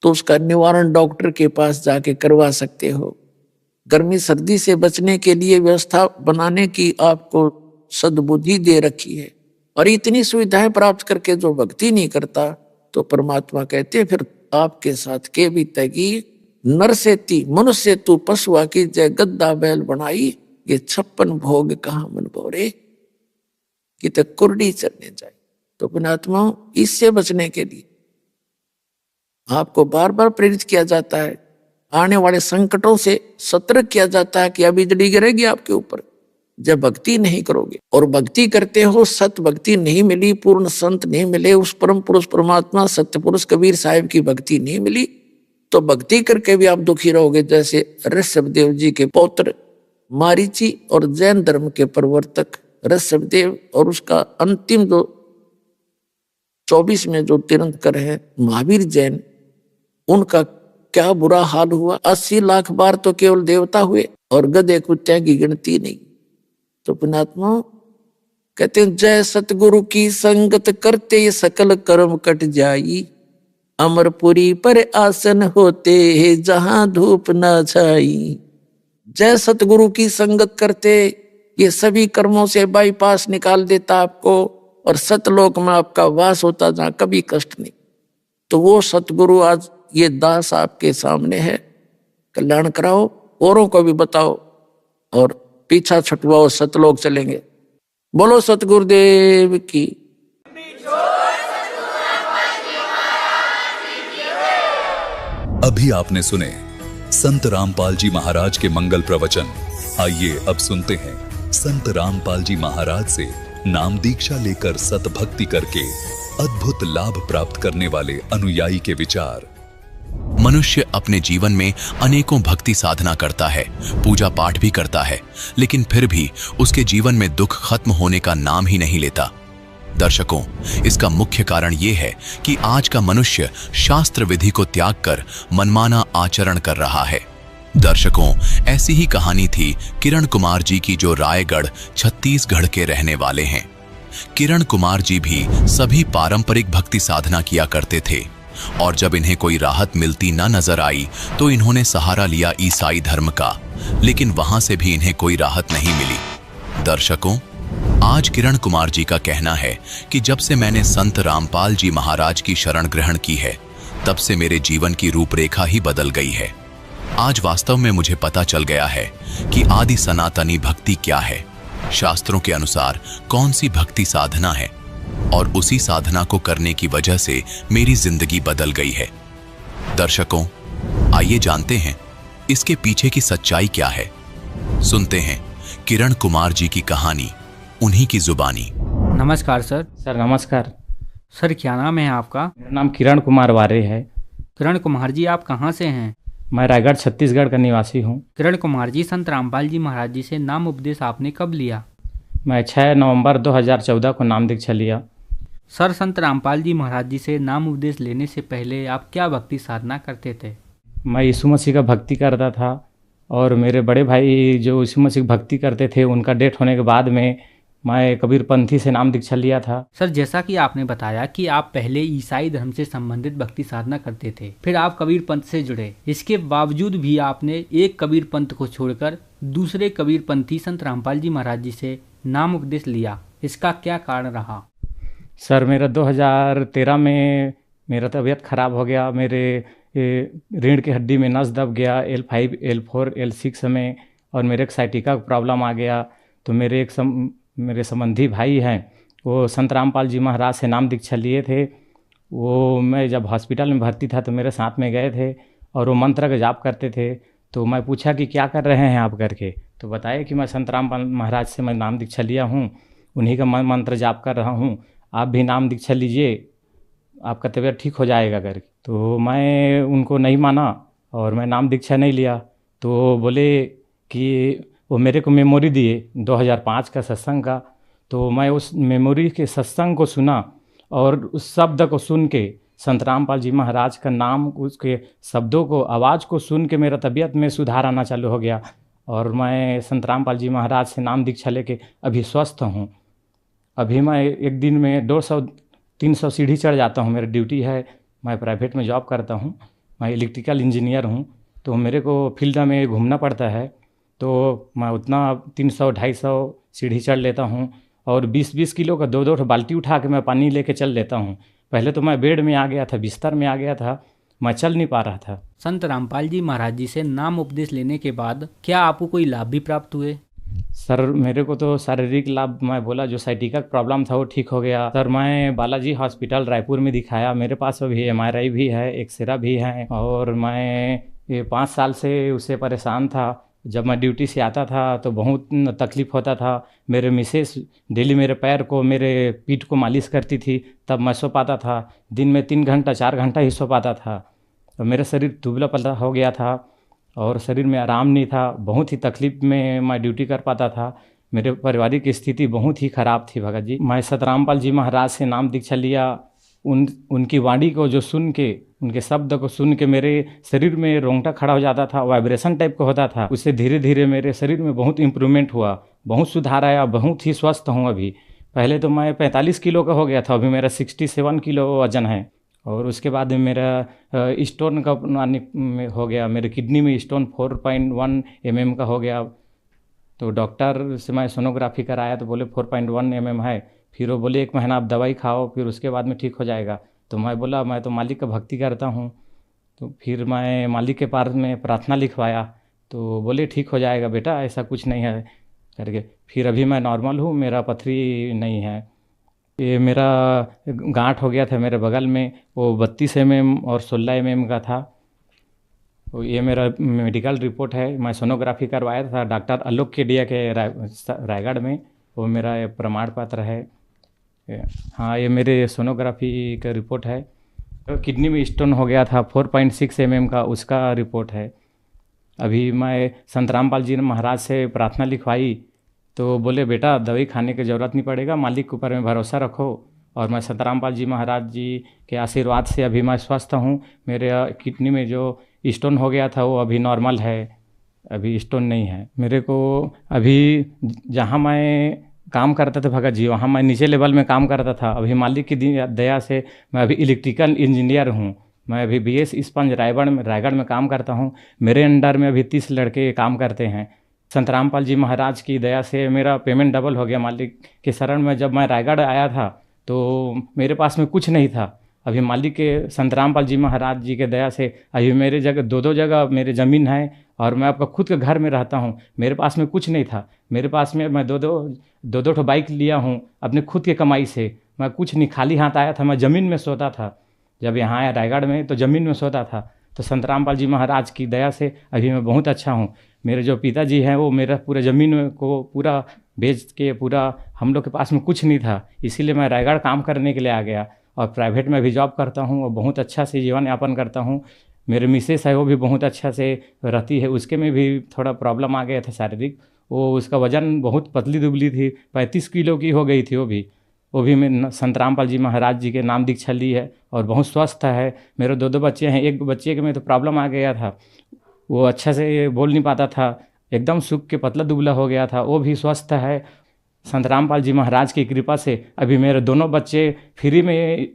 तो उसका निवारण डॉक्टर के पास जाके करवा सकते हो। गर्मी सर्दी से बचने के लिए व्यवस्था बनाने की आपको सद्बुद्धि दे रखी है। और इतनी सुविधाएं प्राप्त करके जो भक्ति नहीं करता तो परमात्मा कहते फिर आपके साथ के भी तगी नर से ती मनुष्य तू पशुआ की जय गद्दा बैल बनाई, ये 56 भोग कहाँ मन बोरे, कि तो कुरडी चरने जाए। तो पुण्यात्माओं, इससे बचने के लिए आपको बार बार प्रेरित किया जाता है, आने वाले संकटों से सतर्क किया जाता है कि अभी बिजली गिरेगी आपके ऊपर जब भक्ति नहीं करोगे। और भक्ति करते हो, सत भक्ति नहीं मिली, पूर्ण संत नहीं मिले, उस परम पुरुष परमात्मा सत्य पुरुष कबीर साहिब की भक्ति नहीं मिली, तो भक्ति करके भी आप दुखी रहोगे। जैसे ऋषभदेव जी के पौत्र मारीची और जैन धर्म के प्रवर्तक ऋषभदेव और उसका अंतिम जो 24 में जो तीर्थंकर है महावीर जैन, उनका क्या बुरा हाल हुआ। 80 लाख बार तो केवल देवता हुए और गधे कुत्ते की गिनती नहीं। तो पुण्यात्मा कहते हैं, जय सतगुरु की संगत करते सकल कर्म कट जाई, अमरपुरी पर आसन होते है जहां धूप न छाई। जय सतगुरु की संगत करते ये सभी कर्मों से बाईपास निकाल देता आपको, और सतलोक में आपका वास होता जहां कभी कष्ट नहीं। तो वो सतगुरु आज ये दास आपके सामने है, कल्याण कराओ, औरों को भी बताओ और पीछा छुटवाओ, सतलोक चलेंगे। बोलो सतगुरुदेव की। अभी आपने सुने संत रामपाल जी महाराज के मंगल प्रवचन। आइए अब सुनते हैं संत रामपाल जी महाराज से नाम दीक्षा लेकर सत भक्ति करके अद्भुत लाभ प्राप्त करने वाले अनुयायी के विचार। मनुष्य अपने जीवन में अनेकों भक्ति साधना करता है, पूजा पाठ भी करता है, लेकिन फिर भी उसके जीवन में दुख खत्म होने का नाम ही नहीं लेता। दर्शकों, इसका मुख्य कारण यह है कि आज का मनुष्य शास्त्र विधि को त्याग कर मनमाना आचरण कर रहा है। दर्शकों, ऐसी ही कहानी थी किरण कुमार जी की, जो रायगढ़ छत्तीसगढ़ के रहने वाले हैं। किरण कुमार जी भी सभी पारंपरिक भक्ति साधना किया करते थे, और जब इन्हें कोई राहत मिलती न नजर आई तो इन्होंने सहारा लिया ईसाई धर्म का, लेकिन वहां से भी इन्हें कोई राहत नहीं मिली। दर्शकों, आज किरण कुमार जी का कहना है कि जब से मैंने संत रामपाल जी महाराज की शरण ग्रहण की है, तब से मेरे जीवन की रूपरेखा ही बदल गई है। आज वास्तव में मुझे पता चल गया है कि आदि सनातनी भक्ति क्या है, शास्त्रों के अनुसार कौन सी भक्ति साधना है, और उसी साधना को करने की वजह से मेरी जिंदगी बदल गई है। दर्शकों, आइए जानते हैं इसके पीछे की सच्चाई क्या है। सुनते हैं किरण कुमार जी की कहानी, उन्हीं की जुबानी। नमस्कार सर। सर नमस्कार। सर क्या नाम है आपका? मेरा नाम किरण कुमार वारे है। किरण कुमार जी, आप कहाँ से हैं? मैं रायगढ़ छत्तीसगढ़ का निवासी हूँ। किरण कुमार जी, संत रामपाल जी महाराज जी से नाम उपदेश आपने कब लिया? मैं 6 नवंबर 2014 को नाम दीक्षा लिया। सर, संत रामपाल जी महाराज जी से नाम उपदेश लेने से पहले आप क्या भक्ति साधना करते थे? मैं यीशु मसीह का भक्ति करता था, और मेरे बड़े भाई जो यीशु मसीह की भक्ति करते थे, उनका डेथ होने के बाद में मैं कबीरपंथी से नाम दीक्षा लिया था। सर, जैसा कि आपने बताया कि आप पहले ईसाई धर्म से संबंधित भक्ति साधना करते थे, फिर आप कबीर पंथ से जुड़े। इसके बावजूद भी आपने एक कबीर पंथ को छोड़कर दूसरे कबीरपंथी संत रामपाल जी महाराज जी से नाम उपदेश लिया। इसका क्या कारण रहा? सर, मेरा 2013 में मेरा तबीयत खराब हो गया। मेरे रीढ़ की हड्डी में नस दब गया, L5, L4, L6 में, और मेरे एक साइटिका का प्रॉब्लम आ गया। तो मेरे संबंधी भाई हैं, वो संत रामपाल जी महाराज से नाम दीक्षा लिए थे। वो मैं जब हॉस्पिटल में भर्ती था तो मेरे साथ में गए थे, और वो मंत्र का जाप करते थे। तो मैं पूछा कि क्या कर रहे हैं आप करके, तो बताया कि मैं संत रामपाल महाराज से मैं नाम दीक्षा लिया हूँ, उन्हीं का मंत्र जाप कर रहा हूँ, आप भी नाम दीक्षा लीजिए, आपका तबीयत ठीक हो जाएगा करके। तो मैं उनको नहीं माना और मैं नाम दीक्षा नहीं लिया। तो बोले कि वो मेरे को मेमोरी दिए 2005 का सत्संग का। तो मैं उस मेमोरी के सत्संग को सुना, और उस शब्द को सुन के, संत रामपाल जी महाराज का नाम, उसके शब्दों को, आवाज़ को सुन के मेरा तबीयत में सुधार आना चालू हो गया, और मैं संत रामपाल जी महाराज से नाम दीक्षा लेके अभी स्वस्थ हूँ। अभी मैं एक दिन में 200-300 सीढ़ी चढ़ जाता हूँ। मेरी ड्यूटी है, मैं प्राइवेट में जॉब करता हूँ, मैं इलेक्ट्रिकल इंजीनियर हूँ। तो मेरे को फील्ड में घूमना पड़ता है, तो मैं उतना 300-250 सीढ़ी चढ़ लेता हूँ, और 20-20 किलो का 2-2 बाल्टी उठा के मैं पानी लेके चल लेता हूँ। पहले तो मैं बेड में आ गया था, बिस्तर में आ गया था, मैं चल नहीं पा रहा था। संत रामपाल जी महाराज जी से नाम उपदेश लेने के बाद क्या आपको कोई लाभ भी प्राप्त हुए? सर मेरे को तो शारीरिक लाभ मैं बोला, जो साइटिका प्रॉब्लम था वो ठीक हो गया सर। मैं बालाजी हॉस्पिटल रायपुर में दिखाया, मेरे पास अभी MRI भी है, एक्सरे भी है, और मैं ये 5 साल से उससे परेशान था। जब मैं ड्यूटी से आता था तो बहुत तकलीफ़ होता था। मेरे मिसेस डेली मेरे पैर को, मेरे पीठ को मालिश करती थी, तब मैं सो पाता था। दिन में 3 घंटा 4 घंटा ही सो पाता था। तो मेरा शरीर दुबला पतला हो गया था और शरीर में आराम नहीं था। बहुत ही तकलीफ में मैं ड्यूटी कर पाता था। मेरे पारिवारिक स्थिति बहुत ही ख़राब थी भगत जी। मैं सतरामपाल जी महाराज से नाम दीक्षा लिया। उनकी वाणी को जो सुन के, उनके शब्द को सुन के मेरे शरीर में रोंगटा खड़ा हो जाता था, वाइब्रेशन टाइप का होता था। उससे धीरे धीरे मेरे शरीर में बहुत इम्प्रूवमेंट हुआ, बहुत सुधार आया, बहुत ही स्वस्थ हूँ अभी। पहले तो मैं 45 किलो का हो गया था, अभी मेरा 67 किलो वजन है। और उसके बाद में मेरा स्टोन का हो गया, मेरे किडनी में स्टोन 4.1 mm का हो गया। तो डॉक्टर से मैं सोनोग्राफी कराया तो बोले 4.1 mm है। फिर वो बोले 1 महीना आप दवाई खाओ, फिर उसके बाद में ठीक हो जाएगा। तो मैं बोला मैं तो मालिक का भक्ति करता हूँ। तो फिर मैं मालिक के पास में प्रार्थना लिखवाया तो बोले ठीक हो जाएगा बेटा, ऐसा कुछ नहीं है करके। फिर अभी मैं नॉर्मल हूँ, मेरा पथरी नहीं है। ये मेरा गांठ हो गया था मेरे बगल में, वो 32 mm और 16 mm का था। तो ये मेरा मेडिकल रिपोर्ट है। मैं सोनोग्राफी करवाया था डॉक्टर आलोक केडिया के रायगढ़ में, वो मेरा प्रमाण पत्र है। हाँ, ये मेरे सोनोग्राफी का रिपोर्ट है। किडनी में स्टोन हो गया था 4.6 mm का, उसका रिपोर्ट है। अभी मैं संत रामपाल जी महाराज से प्रार्थना लिखवाई तो बोले बेटा दवाई खाने की ज़रूरत नहीं पड़ेगा, मालिक के ऊपर में भरोसा रखो। और मैं संत रामपाल जी महाराज जी के आशीर्वाद से अभी मैं स्वस्थ हूँ। मेरे किडनी में जो स्टोन हो गया था वो अभी नॉर्मल है, अभी स्टोन नहीं है। मेरे को अभी जहाँ मैं काम करता था भगत जी, वहाँ मैं नीचे लेवल में काम करता था। अभी मालिक की दया से मैं अभी इलेक्ट्रिकल इंजीनियर हूँ। मैं अभी BS स्पंज रायगढ़ में काम करता हूँ। मेरे अंडर में अभी 30 लड़के काम करते हैं। संत रामपाल जी महाराज की दया से मेरा पेमेंट डबल हो गया मालिक के शरण में। जब मैं रायगढ़ आया था तो मेरे पास में कुछ नहीं था। अभी मालिक के संत रामपाल जी महाराज जी के दया से अभी मेरे जगह 2 जगह मेरे ज़मीन है और मैं आपका खुद के घर में रहता हूँ। मेरे पास में कुछ नहीं था। मेरे पास में मैं दो बाइक लिया हूँ अपने खुद के कमाई से। मैं कुछ नहीं, खाली हाथ आया था। मैं ज़मीन में सोता था। जब यहाँ आया रायगढ़ में तो ज़मीन में सोता था। तो संत रामपाल जी महाराज की दया से अभी मैं बहुत अच्छा हूँ। मेरे जो पिताजी हैं वो मेरा पूरा ज़मीन को पूरा बेच के, पूरा हम लोग के पास में कुछ नहीं था, इसीलिए मैं रायगढ़ काम करने के लिए आ गया। और प्राइवेट में भी जॉब करता हूँ और बहुत अच्छा से जीवन यापन करता हूँ। मेरे मिसेस है वो भी बहुत अच्छा से रहती है। उसके में भी थोड़ा प्रॉब्लम आ गया था शारीरिक, वो उसका वज़न बहुत पतली दुबली थी, 35 किलो की हो गई थी। वो भी मैं संत रामपाल जी महाराज जी के नाम दीक्षा ली है और बहुत स्वस्थ है। मेरे 2 बच्चे हैं। एक बच्चे के में तो प्रॉब्लम आ गया था, वो अच्छा से बोल नहीं पाता था, एकदम सूख के पतला दुबला हो गया था। वो भी स्वस्थ है। संत रामपाल जी महाराज की कृपा से अभी मेरे 2 बच्चे फ्री में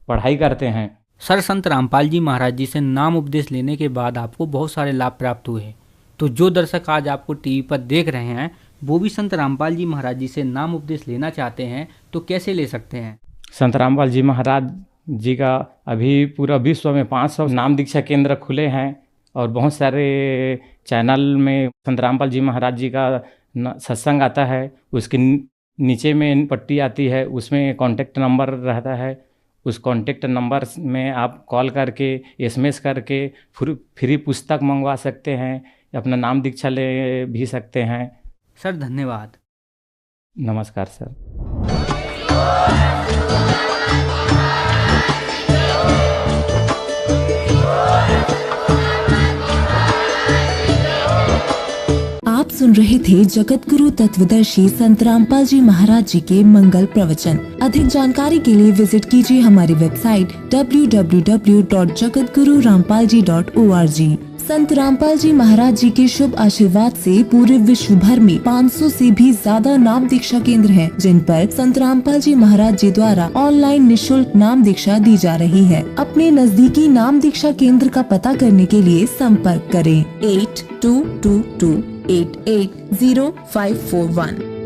पढ़ाई करते हैं। सर, संत रामपाल जी महाराज जी से नाम उपदेश लेने के बाद आपको बहुत सारे लाभ प्राप्त हुए। तो जो दर्शक आज आपको टीवी पर देख रहे हैं वो भी संत रामपाल जी महाराज जी से नाम उपदेश लेना चाहते हैं तो कैसे ले सकते हैं? संत रामपाल जी महाराज जी का अभी पूरा विश्व में 500 नाम दीक्षा केंद्र खुले हैं और बहुत सारे चैनल में संत रामपाल जी महाराज जी का सत्संग आता है। उसके नीचे में पट्टी आती है, उसमें कॉन्टेक्ट नंबर रहता है। उस कॉन्टेक्ट नंबर में आप कॉल करके, SMS करके फ्री पुस्तक मंगवा सकते हैं, अपना नाम दीक्षा ले भी सकते हैं। सर धन्यवाद। नमस्कार सर। आप सुन रहे थे जगत गुरु तत्वदर्शी संत रामपाल जी महाराज जी के मंगल प्रवचन। अधिक जानकारी के लिए विजिट कीजिए हमारी वेबसाइट www.jagatgururampalji.org। संत रामपाल जी महाराज जी के शुभ आशीर्वाद से पूरे विश्व भर में 500 से भी ज्यादा नाम दीक्षा केंद्र हैं, जिन पर संत रामपाल जी महाराज जी द्वारा ऑनलाइन निशुल्क नाम दीक्षा दी जा रही है। अपने नजदीकी नाम दीक्षा केंद्र का पता करने के लिए संपर्क करें 8222880541।